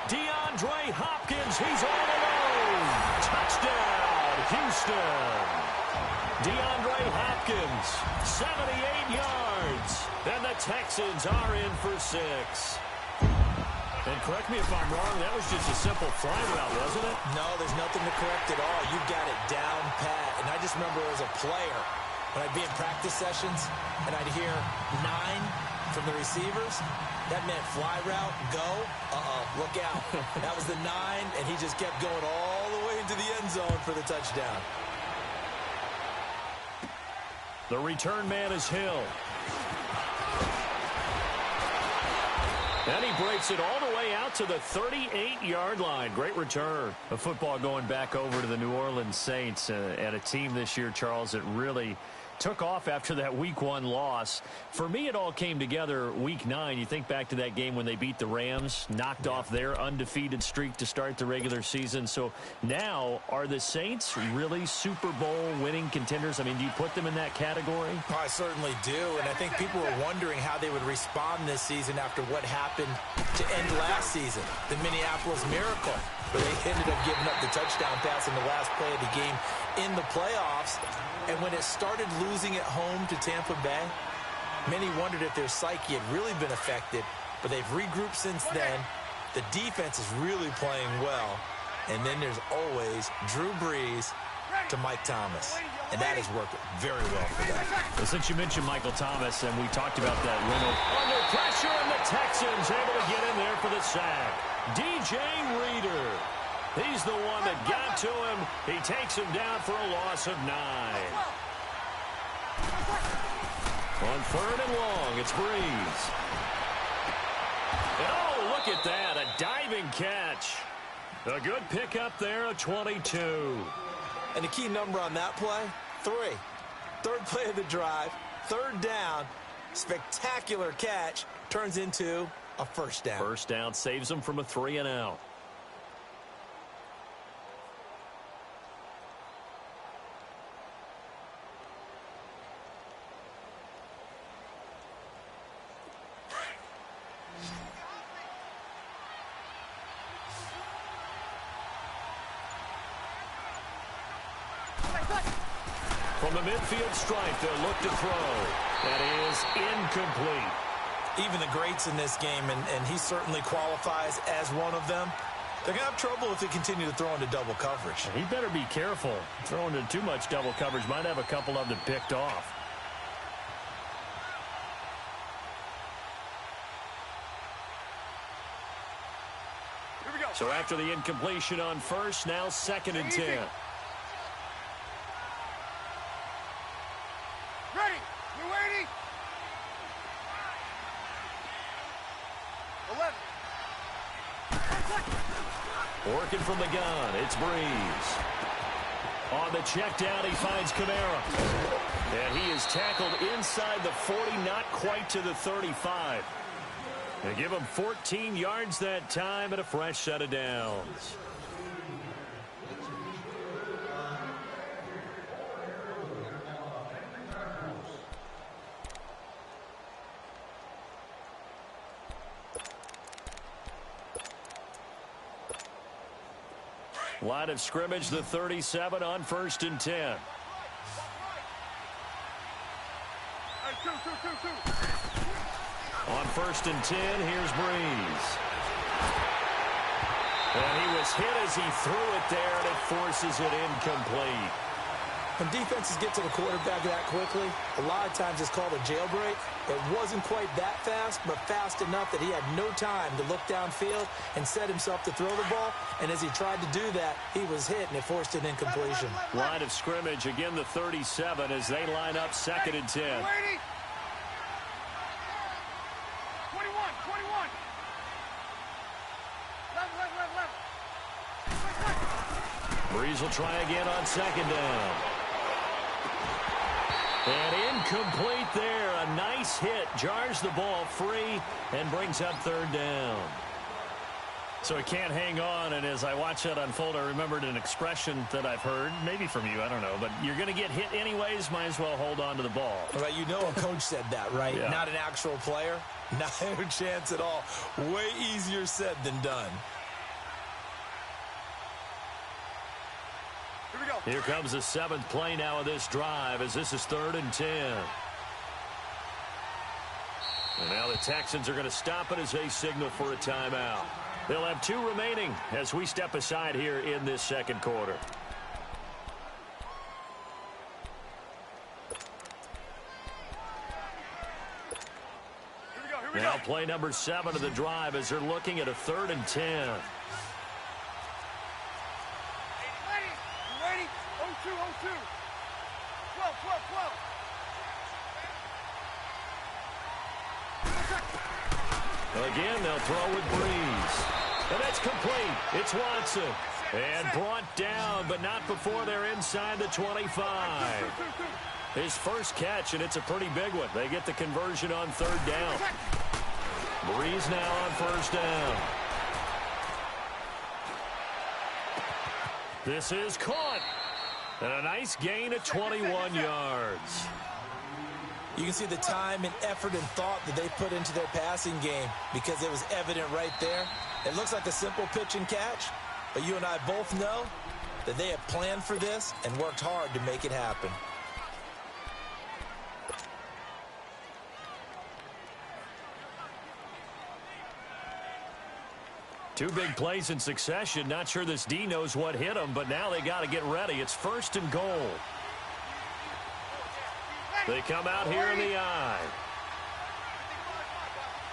DeAndre Hopkins, he's all alone. Touchdown, Houston. DeAndre Hopkins, 78 yards. And the Texans are in for 6. And correct me if I'm wrong, that was just a simple fly route, wasn't it? No, there's nothing to correct at all. You've got it down pat. And I just remember as a player, when I'd be in practice sessions and I'd hear 9 from the receivers, that meant fly route, go, look out. That was the 9, and he just kept going all the way into the end zone for the touchdown. The return man is Hill. And he breaks it all the way out to the 38-yard line. Great return. The football going back over to the New Orleans Saints and a team this year, Charles, that really took off after that Week 1 loss. For me, it all came together Week 9. You think back to that game when they beat the Rams, knocked off their undefeated streak to start the regular season. So now, are the Saints really Super Bowl winning contenders? I mean, do you put them in that category? Oh, I certainly do, and I think people were wondering how they would respond this season after what happened to end last season, the Minneapolis Miracle, where they ended up giving up the touchdown pass in the last play of the game in the playoffs. And when it started losing at home to Tampa Bay, many wondered if their psyche had really been affected, but they've regrouped since then. The defense is really playing well. And then there's always Drew Brees to Mike Thomas. And that has worked very well for them. Well, since you mentioned Michael Thomas, and we talked about that Reynolds under pressure, and the Texans able to get in there for the sack. DJ Reader. He's the one that got to him. He takes him down for a loss of 9. On 3rd and long, it's Brees. And oh, look at that, a diving catch. A good pickup there, a 22. And the key number on that play, 3. Third play of the drive, 3rd down, spectacular catch, turns into a first down. First down saves them from a 3-and-out. From the midfield stripe, they'll look to throw. That is incomplete. Even the greats in this game, and he certainly qualifies as one of them, they're going to have trouble if they continue to throw into double coverage. He better be careful. Throwing into too much double coverage might have a couple of them picked off. Here we go. So after the incompletion on first, now 2nd and 10. Ready. You ready? 11. Working from the gun, it's Brees. On the check down, he finds Kamara. And he is tackled inside the 40, not quite to the 35. They give him 14 yards that time and a fresh set of downs. Line of scrimmage, the 37 on 1st and 10. Hey, two. On 1st and 10, here's Brees. And he was hit as he threw it there, and it forces it incomplete. When defenses get to the quarterback that quickly, a lot of times it's called a jailbreak. It wasn't quite that fast, but fast enough that he had no time to look downfield and set himself to throw the ball. And as he tried to do that, he was hit, and it forced an incompletion. Line of scrimmage, again the 37 as they line up 2nd and 10. 21. Left. Brees will try again on 2nd down. And incomplete there. A nice hit. Jars the ball free and brings up 3rd down. So he can't hang on, and as I watch that unfold, I remembered an expression that I've heard, maybe from you, I don't know, but you're going to get hit anyways, might as well hold on to the ball. Right, you know a coach said that, right? Yeah. Not an actual player. Not a chance at all. Way easier said than done. Here we go. Here comes the 7th play now of this drive as this is 3rd and 10. And now the Texans are going to stop it as they signal for a timeout. They'll have 2 remaining as we step aside here in this 2nd quarter. Here we Now go. play number 7 of the drive as they're looking at a 3rd and 10. Again, they'll throw with Breeze. And that's complete. It's Watson. And brought down, but not before they're inside the 25. His first catch, and it's a pretty big one. They get the conversion on third down. Breeze now on first down. This is caught. And a nice gain of 21 yards. You can see the time and effort and thought that they put into their passing game because it was evident right there. It looks like a simple pitch and catch, but you and I both know that they have planned for this and worked hard to make it happen. Two big plays in succession. Not sure this D knows what hit him, but now they got to get ready. It's first and goal. They come out here in the eye.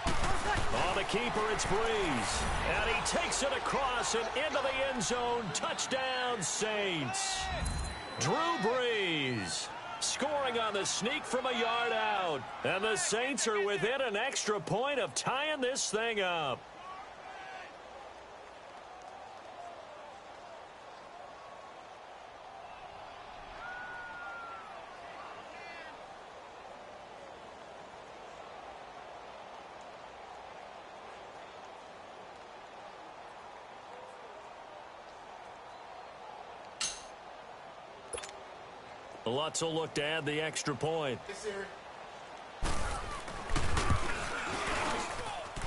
On the keeper, it's Breeze. And he takes it across and into the end zone. Touchdown, Saints. Drew Brees scoring on the sneak from a yard out. And the Saints are within an extra point of tying this thing up. Lutz will look to add the extra point.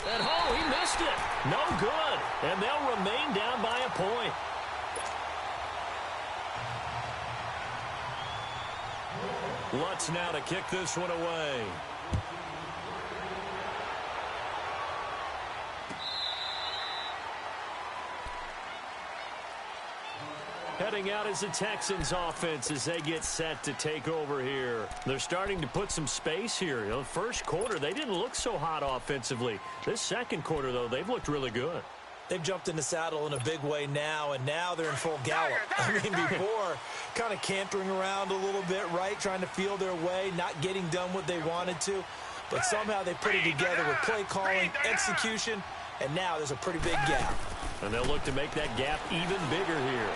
And he missed it. No good. And they'll remain down by a point. Lutz now to kick this one away. Heading out is the Texans offense as they get set to take over here. They're starting to put some space here. You know, first quarter, they didn't look so hot offensively. This second quarter, though, they've looked really good. They've jumped in the saddle in a big way now, and now they're in full gallop. I mean, before, kind of cantering around a little bit, right, trying to feel their way, not getting done what they wanted to. But somehow they put it together with play calling, execution, and now there's a pretty big gap. And they'll look to make that gap even bigger here.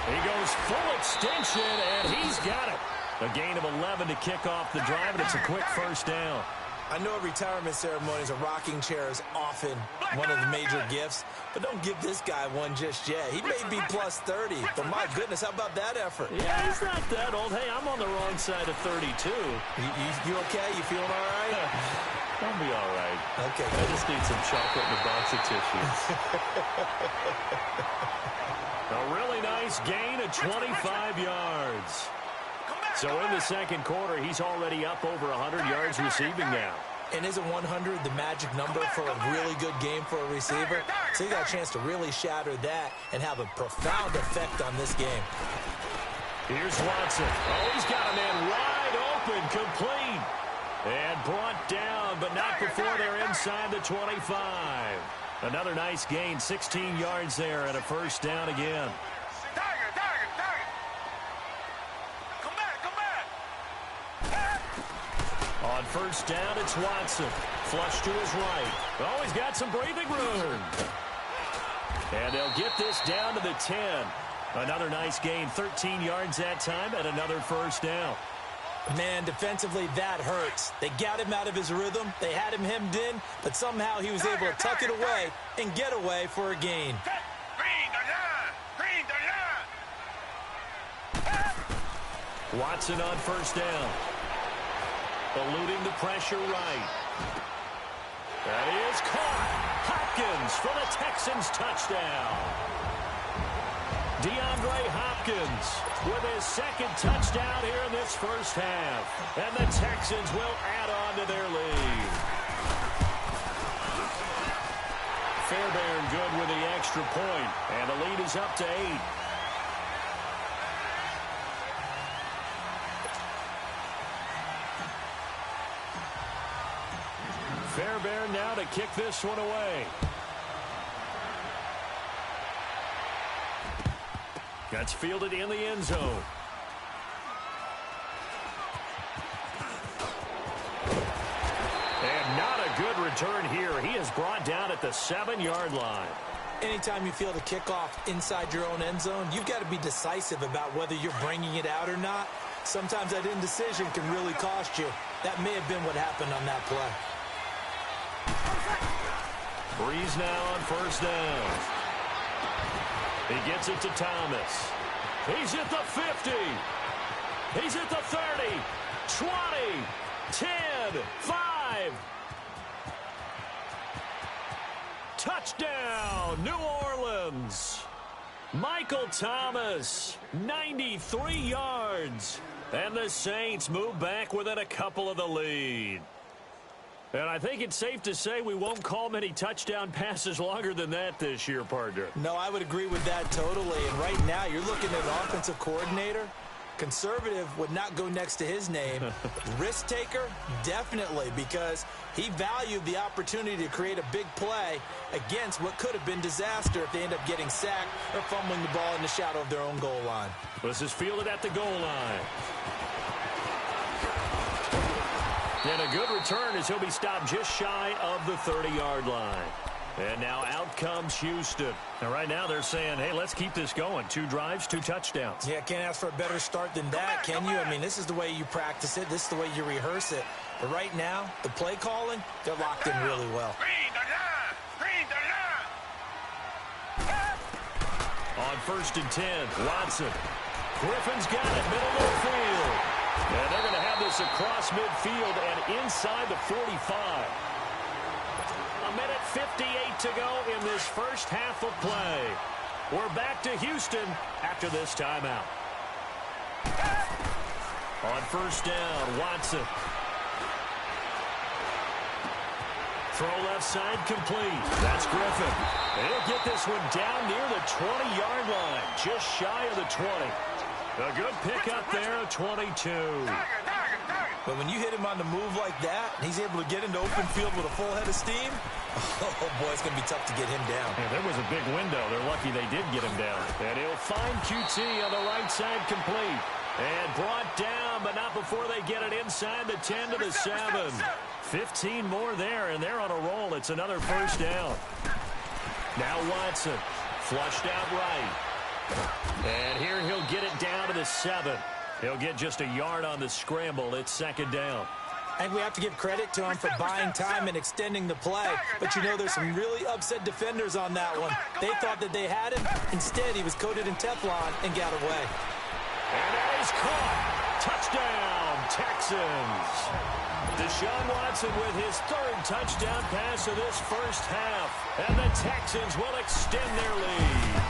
He goes full extension, and he's got it. A gain of 11 to kick off the drive, and it's a quick first down. I know retirement ceremonies, a rocking chair is often one of the major gifts, but don't give this guy one just yet. He may be plus 30, but my goodness, how about that effort? Yeah, he's not that old. Hey, I'm on the wrong side of 32. You okay? You feeling all right? I'll be all right. Okay. I just need some chocolate and a box of tissues. A really nice gain of 25 yards. So in the second quarter, he's already up over 100 yards receiving now. And isn't 100 the magic number for a really good game for a receiver? So he got a chance to really shatter that and have a profound effect on this game. Here's Watson. Oh, he's got a man wide open, complete. And brought down, but not before they're inside the 25. Another nice gain, 16 yards there, and a first down again. On first down, it's Watson. Flush to his right. Oh, he's got some breathing room. And they'll get this down to the 10. Another nice gain, 13 yards that time, and another first down. Man, defensively, that hurts. They got him out of his rhythm. They had him hemmed in, but somehow he was able to tuck it away and get away for a gain. Watson on first down. Eluding the pressure right. That is caught. Hopkins for the Texans touchdown. DeAndre Hopkins with his second touchdown here in this first half. And the Texans will add on to their lead. Fairbairn good with the extra point. And the lead is up to 8. Fairbairn now to kick this one away. That's fielded in the end zone. And not a good return here. He is brought down at the 7-yard line. Anytime you feel the kickoff inside your own end zone, you've got to be decisive about whether you're bringing it out or not. Sometimes that indecision can really cost you. That may have been what happened on that play. Breeze now on first down. He gets it to Thomas. He's at the 50. He's at the 30. 20. 10. 5. Touchdown, New Orleans. Michael Thomas, 93 yards. And the Saints move back within a couple of the lead. And I think it's safe to say we won't call many touchdown passes longer than that this year, partner. No, I would agree with that totally. And right now, you're looking at an offensive coordinator. Conservative would not go next to his name. Risk taker, definitely, because he valued the opportunity to create a big play against what could have been disaster if they end up getting sacked or fumbling the ball in the shadow of their own goal line. This is fielded at the goal line. And a good return as he'll be stopped just shy of the 30-yard line. And now out comes Houston. And right now they're saying, hey, let's keep this going. 2 drives, 2 touchdowns. Yeah, can't ask for a better start than that, can you? I mean, this is the way you practice it. This is the way you rehearse it. But right now, the play calling, they're locked in really well. On first and 10, Watson. Griffin's got it, middle of the field. And they're going to have this across midfield and inside the 45. A minute 58 to go in this first half of play. We're back to Houston after this timeout. On first down, Watson. Throw left side complete. That's Griffin. He'll get this one down near the 20-yard line, just shy of the 20. A good pickup there of 22. But when you hit him on the move like that, and he's able to get into open field with a full head of steam, oh boy, it's going to be tough to get him down. Yeah, there was a big window. They're lucky they did get him down. And he'll find QT on the right side complete. And brought down, but not before they get it inside the 10 to the 7. 15 more there, and they're on a roll. It's another first down. Now Watson, flushed out right. And here he'll get it down to the 7. He'll get just a yard on the scramble. It's second down. I think we have to give credit to him for buying time and extending the play. But you know, there's some really upset defenders on that one. They thought that they had him. Instead, he was coated in Teflon and got away. And that is caught. Touchdown, Texans. Deshaun Watson with his 3rd touchdown pass of this first half. And the Texans will extend their lead.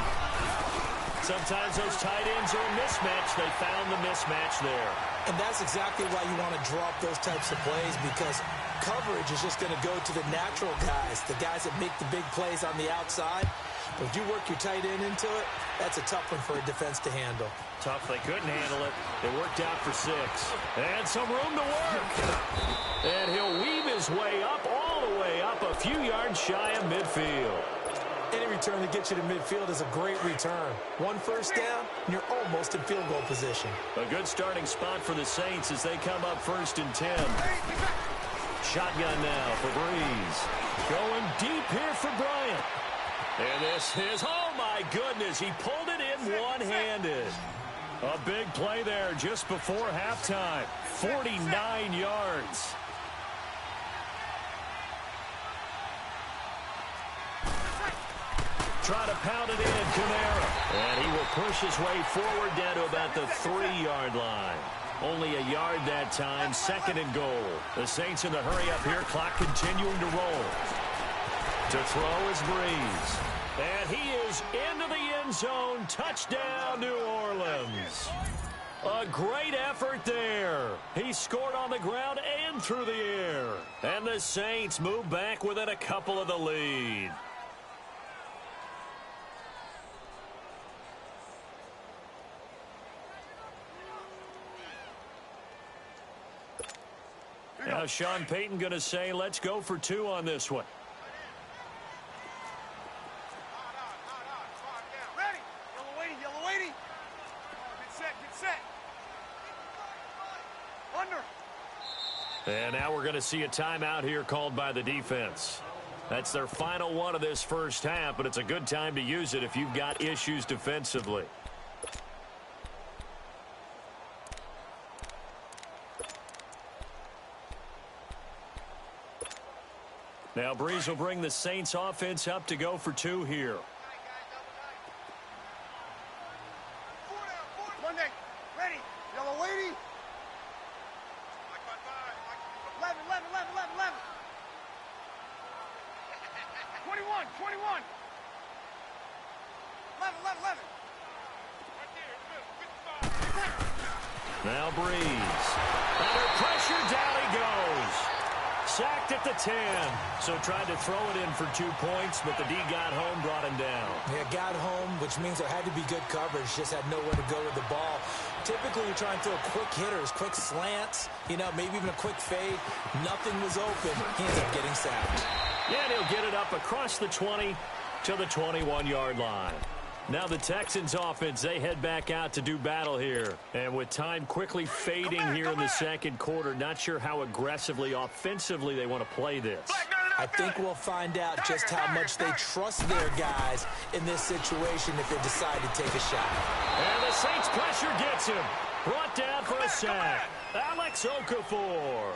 Sometimes those tight ends are a mismatch. They found the mismatch there. And that's exactly why you want to drop those types of plays, because coverage is just going to go to the natural guys, the guys that make the big plays on the outside. But if you work your tight end into it, that's a tough one for a defense to handle. Tough. They couldn't handle it. It worked out for 6. And some room to work. And he'll weave his way up, all the way up, a few yards shy of midfield. Any return that gets you to midfield is a great return. 1 first down, and you're almost in field goal position. A good starting spot for the Saints as they come up first and 10. Shotgun now for Breeze. Going deep here for Bryant. And this is, oh my goodness, he pulled it in one-handed. A big play there just before halftime. 49 yards. Try to pound it in, Kamara. And he will push his way forward down to about the 3-yard line. Only a yard that time, 2nd and goal. The Saints in the hurry up here, clock continuing to roll. To throw is Breeze. And he is into the end zone. Touchdown, New Orleans. A great effort there. He scored on the ground and through the air. And the Saints move back within a couple of the lead. Now Sean Payton going to say, let's go for 2 on this one. Ready? Yellow waiting. Get set. Under. And now we're going to see a timeout here called by the defense. That's their final one of this first half, but it's a good time to use it if you've got issues defensively. Now Breeze will bring the Saints offense up to go for two here. Monday, ready. Yellow weighty. 11. 21. 11. Now Breeze. Under pressure, down he goes. Sacked at the 10. So tried to throw it in for 2 points, but the D got home, brought him down. Yeah, got home, which means there had to be good coverage. Just had nowhere to go with the ball. Typically, you're trying to throw quick hitters, quick slants, maybe even a quick fade. Nothing was open. He ends up getting sacked. Yeah, and he'll get it up across the 20 to the 21-yard line. Now the Texans offense, they head back out to do battle here. And with time quickly fading here in the second quarter, not sure how aggressively, offensively they want to play this. I think we'll find out just how much they trust their guys in this situation if they decide to take a shot. And the Saints pressure gets him. Brought down for a sack. Alex Okafor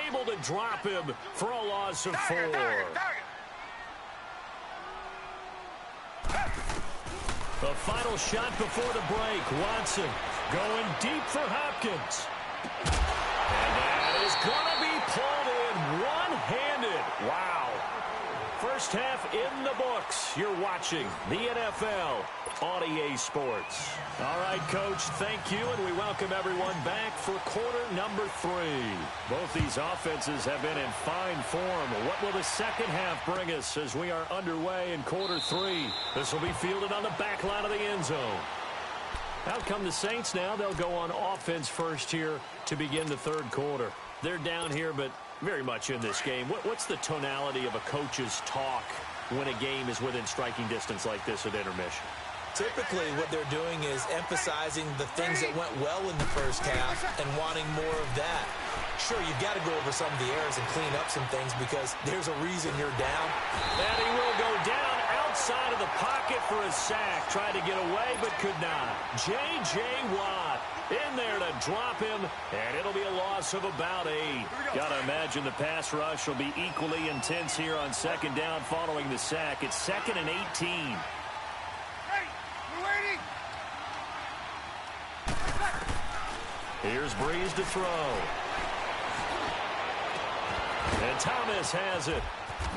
able to drop him for a loss of 4. The final shot before the break. Watson going deep for Hopkins. And that is going to be pulled in one-handed. Wow. First half in the books. You're watching the NFL on EA Sports. All right, Coach, thank you, and we welcome everyone back for quarter number 3. Both these offenses have been in fine form. What will the second half bring us as we are underway in quarter 3? This will be fielded on the back line of the end zone. Out come the Saints now. They'll go on offense first here to begin the third quarter. They're down here, but very much in this game. What's the tonality of a coach's talk when a game is within striking distance like this at intermission? Typically, what they're doing is emphasizing the things that went well in the first half and wanting more of that. Sure, you've got to go over some of the errors and clean up some things because there's a reason you're down. And he will go down outside of the pocket for a sack. Tried to get away, but could not. J.J. Watt in there to drop him, and it'll be a loss of about 8. Got to imagine the pass rush will be equally intense here on second down following the sack. It's 2nd and 18. Here's Breeze to throw. And Thomas has it.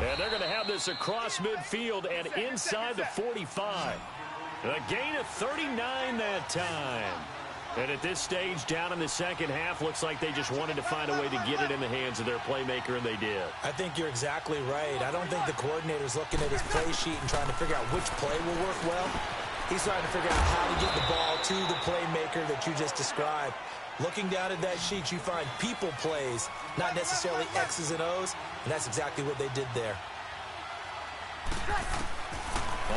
And they're going to have this across midfield and inside the 45. A gain of 39 that time. And at this stage, down in the second half, looks like they just wanted to find a way to get it in the hands of their playmaker, and they did. I think you're exactly right. I don't think the coordinator's looking at his play sheet and trying to figure out which play will work well. He's trying to figure out how to get the ball to the playmaker that you just described. Looking down at that sheet, you find people plays, not necessarily X's and O's, and that's exactly what they did there.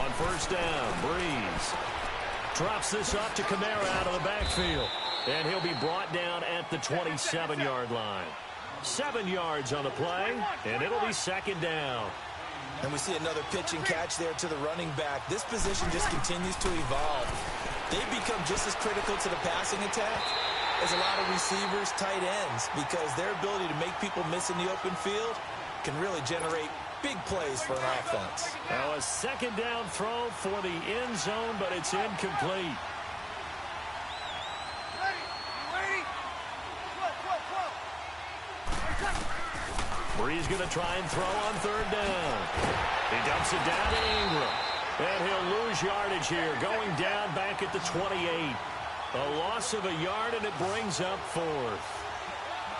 On first down, Breeze drops this up to Kamara out of the backfield, and he'll be brought down at the 27-yard line. 7 yards on the play, and it'll be second down. And we see another pitch and catch there to the running back. This position just continues to evolve. They've become just as critical to the passing attack as a lot of receivers, tight ends, because their ability to make people miss in the open field can really generate big plays for an offense. Now a second down throw for the end zone, but it's incomplete. Breeze going to try and throw on third down. He dumps it down to Ingram. And he'll lose yardage here, going down back at the 28. A loss of a yard, and it brings up 4th.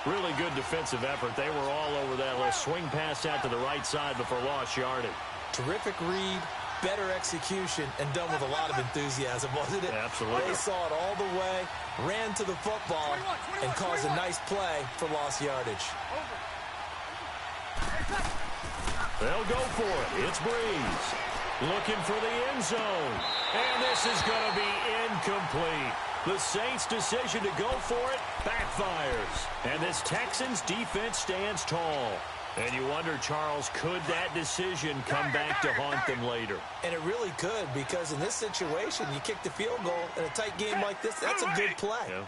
Really good defensive effort. They were all over that. Little swing pass out to the right side before lost yardage. Terrific read, better execution, and done with a lot of enthusiasm, wasn't it? Absolutely. They saw it all the way, ran to the football, and caused a nice play for lost yardage. They'll go for it. It's Breeze looking for the end zone. And this is going to be incomplete. The Saints' decision to go for it backfires. And this Texans defense stands tall. And you wonder, Charles, could that decision come back to haunt them later? And it really could, because in this situation, you kick the field goal in a tight game like this, that's a good play. Yeah.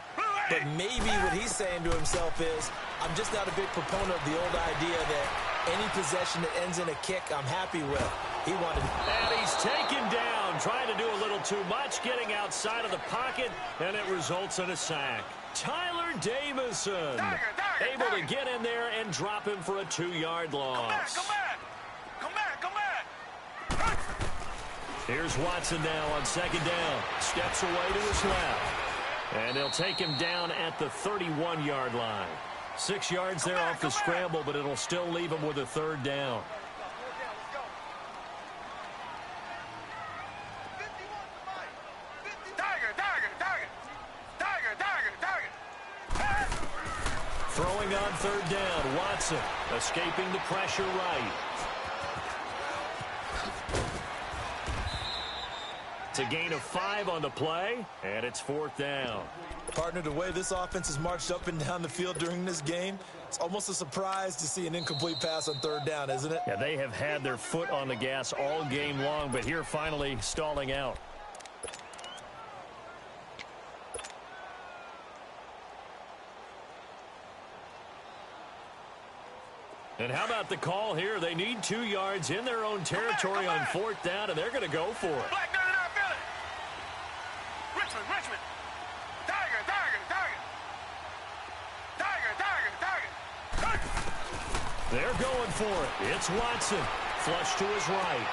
But maybe what he's saying to himself is, I'm just not a big proponent of the old idea that any possession that ends in a kick, I'm happy with. He wanted... And he's taken down, trying to do a little too much, getting outside of the pocket, and it results in a sack. Tyler Davison able to get in there and drop him for a 2-yard loss. Come back. Here's Watson now on second down. Steps away to his left. And they'll take him down at the 31-yard line. 6 yards there off the scramble, but it'll still leave him with a 3rd down. Throwing on 3rd down, Watson escaping the pressure right. It's a gain of 5 on the play, and it's 4th down. Partner, the way this offense has marched up and down the field during this game, it's almost a surprise to see an incomplete pass on 3rd down, isn't it? Yeah, they have had their foot on the gas all game long, but here finally stalling out. And how about the call here? They need 2 yards in their own territory on 4th down, and they're going to go for it. Black 99 Philly. Richmond. Tiger. They're going for it. It's Watson. Flush to his right.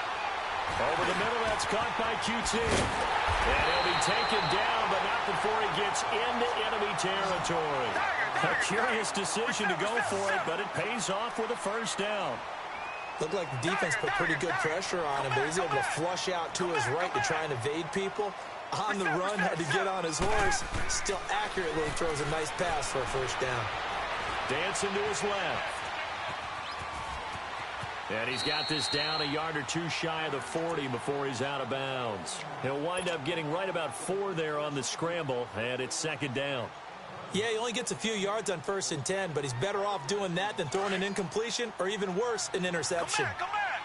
Over the middle, that's caught by QT. And he'll be taken down, but not before he gets into enemy territory. A curious decision to go for it, but it pays off with a 1st down. Looked like the defense put pretty good pressure on him, but he's able to flush out to his right to try and evade people. On the run, had to get on his horse. Still accurately throws a nice pass for a 1st down. Dancing to his left. And he's got this down a yard or 2 shy of the 40 before he's out of bounds. He'll wind up getting right about 4 there on the scramble, and it's 2nd down. Yeah, he only gets a few yards on 1st and 10, but he's better off doing that than throwing an incompletion or even worse, an interception. Come back.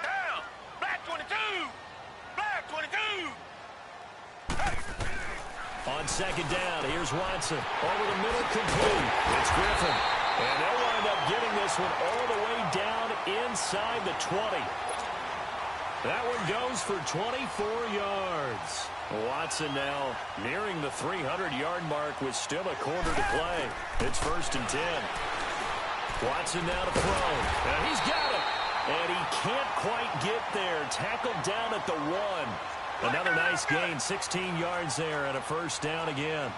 Down. Black 22. On 2nd down, here's Watson. Over the middle, complete. It's Griffin. And they'll wind up getting this one all the way down inside the 20. That one goes for 24 yards. Watson now nearing the 300-yard mark with still a quarter to play. It's 1st and 10. Watson now to throw. And he's got it. And he can't quite get there. Tackled down at the 1. Another nice gain, 16 yards there and a 1st down again.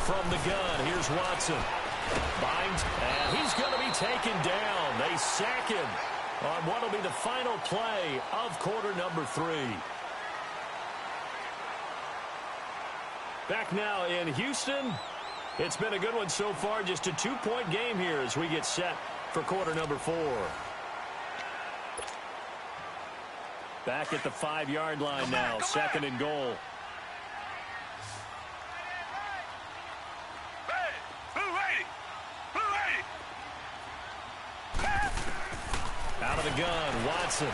From the gun, here's Watson. Binds, and he's going to be taken down. They sack him on what will be the final play of quarter number 3. Back now in Houston. It's been a good one so far. Just a 2-point game here as we get set for quarter number 4. Back at the 5-yard line now. 2nd and goal. Out of the gun, Watson.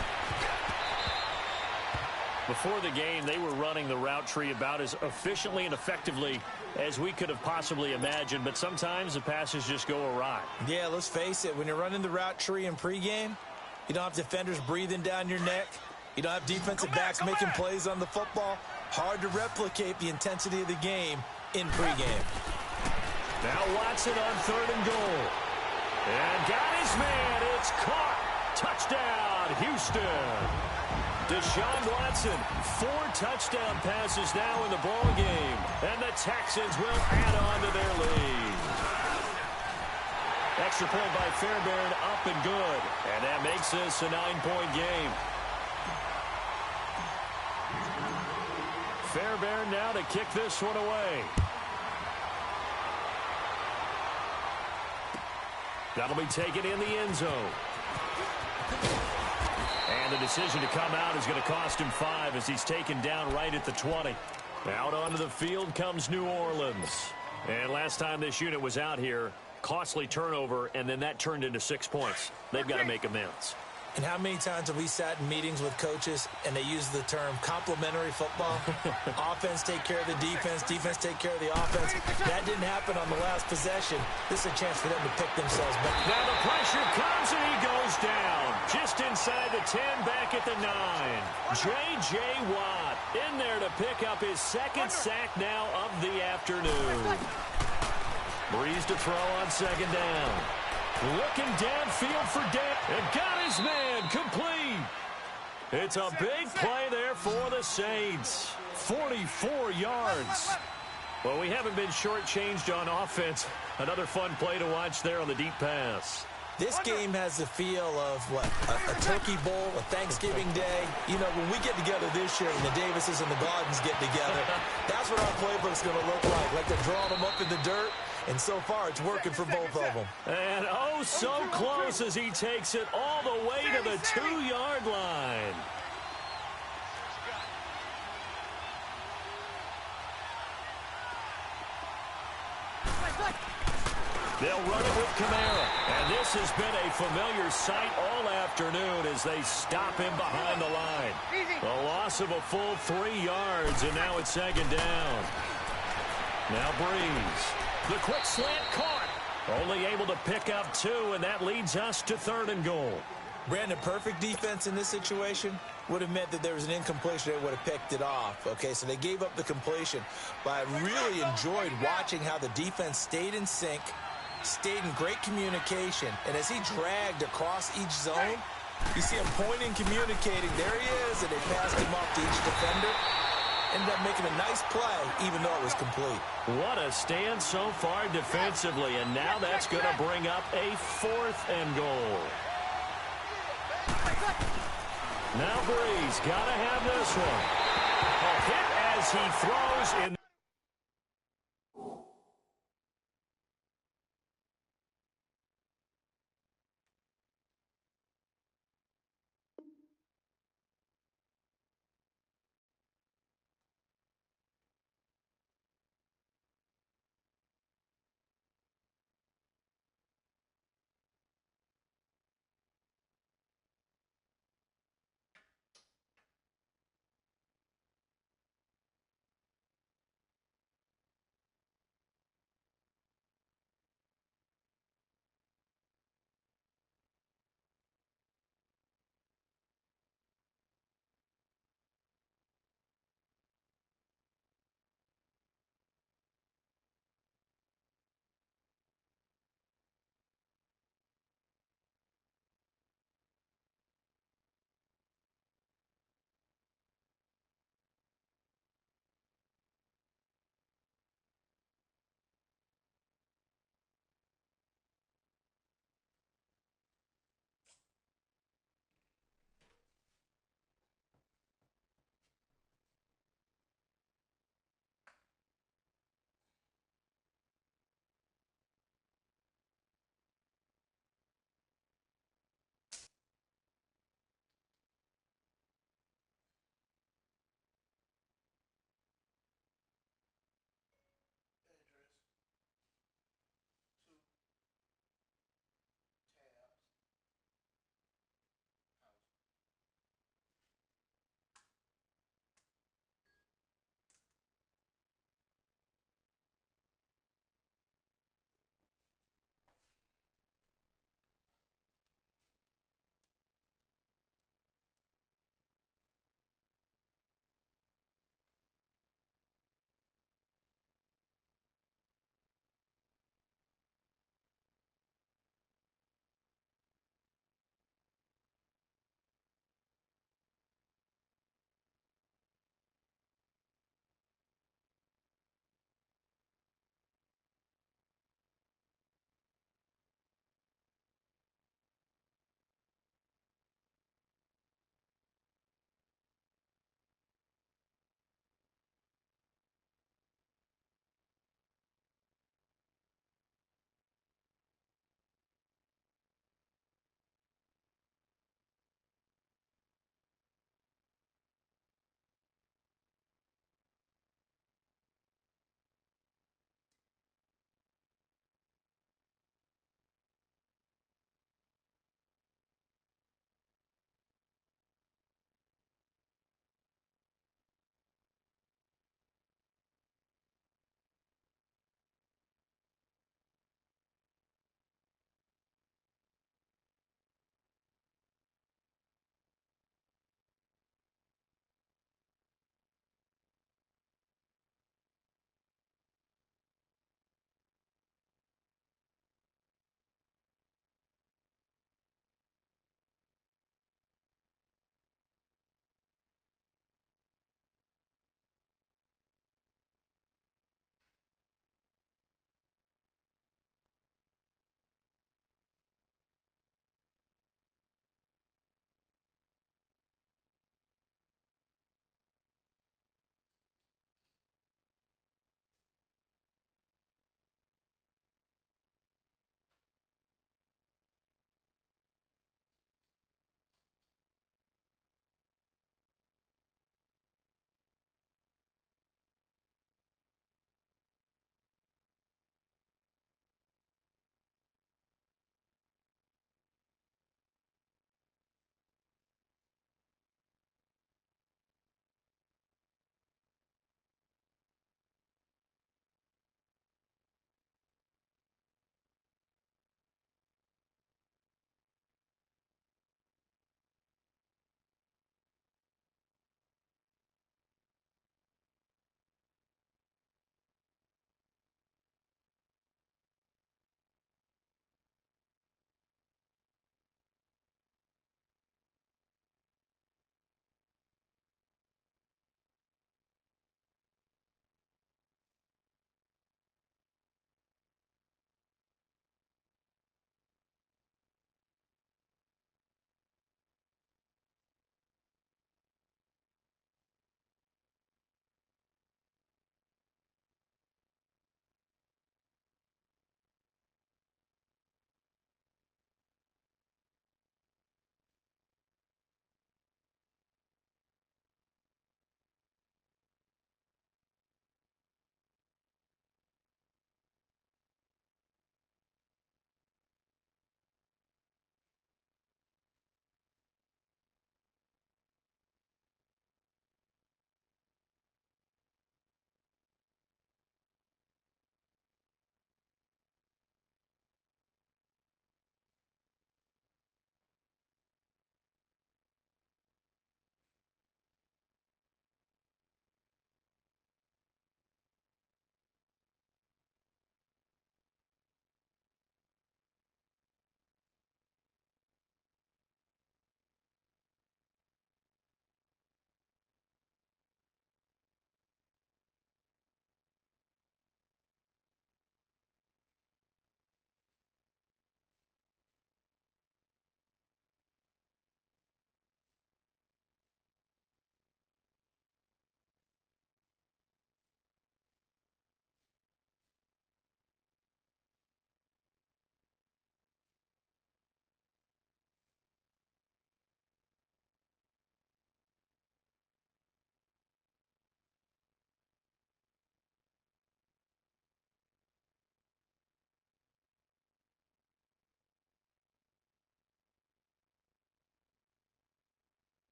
Before the game, they were running the route tree about as efficiently and effectively as we could have possibly imagined, but sometimes the passes just go awry. Yeah, let's face it. When you're running the route tree in pregame, you don't have defenders breathing down your neck. You don't have defensive backs making plays on the football. Hard to replicate the intensity of the game in pregame. Now Watson on 3rd and goal. And got his man. It's caught. Touchdown, Houston. Deshaun Watson, 4 touchdown passes now in the ball game, and the Texans will add on to their lead. Extra point by Fairbairn, up and good, and that makes this a 9-point game. Fairbairn now to kick this one away. That'll be taken in the end zone. And the decision to come out is going to cost him 5 as he's taken down right at the 20. Out onto the field comes New Orleans. And last time this unit was out here, costly turnover, and then that turned into 6 points. They've got to make amends. And how many times have we sat in meetings with coaches and they use the term complementary football? Offense take care of the defense, defense take care of the offense. That didn't happen on the last possession. This is a chance for them to pick themselves back. Now the pressure comes and he goes down. Just inside the 10, back at the 9. J.J. Watt in there to pick up his second sack now of the afternoon. Breeze to throw on second down. Looking downfield for Dan, and got his man complete. It's a big play there for the Saints. 44 yards. Well, we haven't been shortchanged on offense. Another fun play to watch there on the deep pass. This game has the feel of, what, a turkey bowl, a Thanksgiving day. You know, when we get together this year and the Davises and the Gardens get together, that's what our playbook's going to look like they're drawing them up in the dirt. And so far, it's working for both of them. And oh, so close as he takes it all the way to the 2-yard line. They'll run it with Kamara. And this has been a familiar sight all afternoon as they stop him behind the line. A loss of a full 3 yards, and now it's second down. Now Breeze. The quick slant caught. Only able to pick up 2, and that leads us to 3rd and goal. Brandon, perfect defense in this situation would have meant that there was an incompletion. They would have picked it off. Okay, so they gave up the completion. But I really enjoyed watching how the defense stayed in sync, stayed in great communication. And as he dragged across each zone, you see him pointing, communicating. There he is, and they passed him off to each defender. Ended up making a nice play, even though it was complete. What a stand so far defensively, and now that's going to bring up a 4th and goal. Now Breeze got to have this one. A hit as he throws in.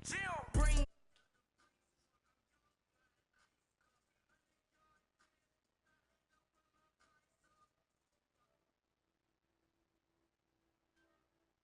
Chill.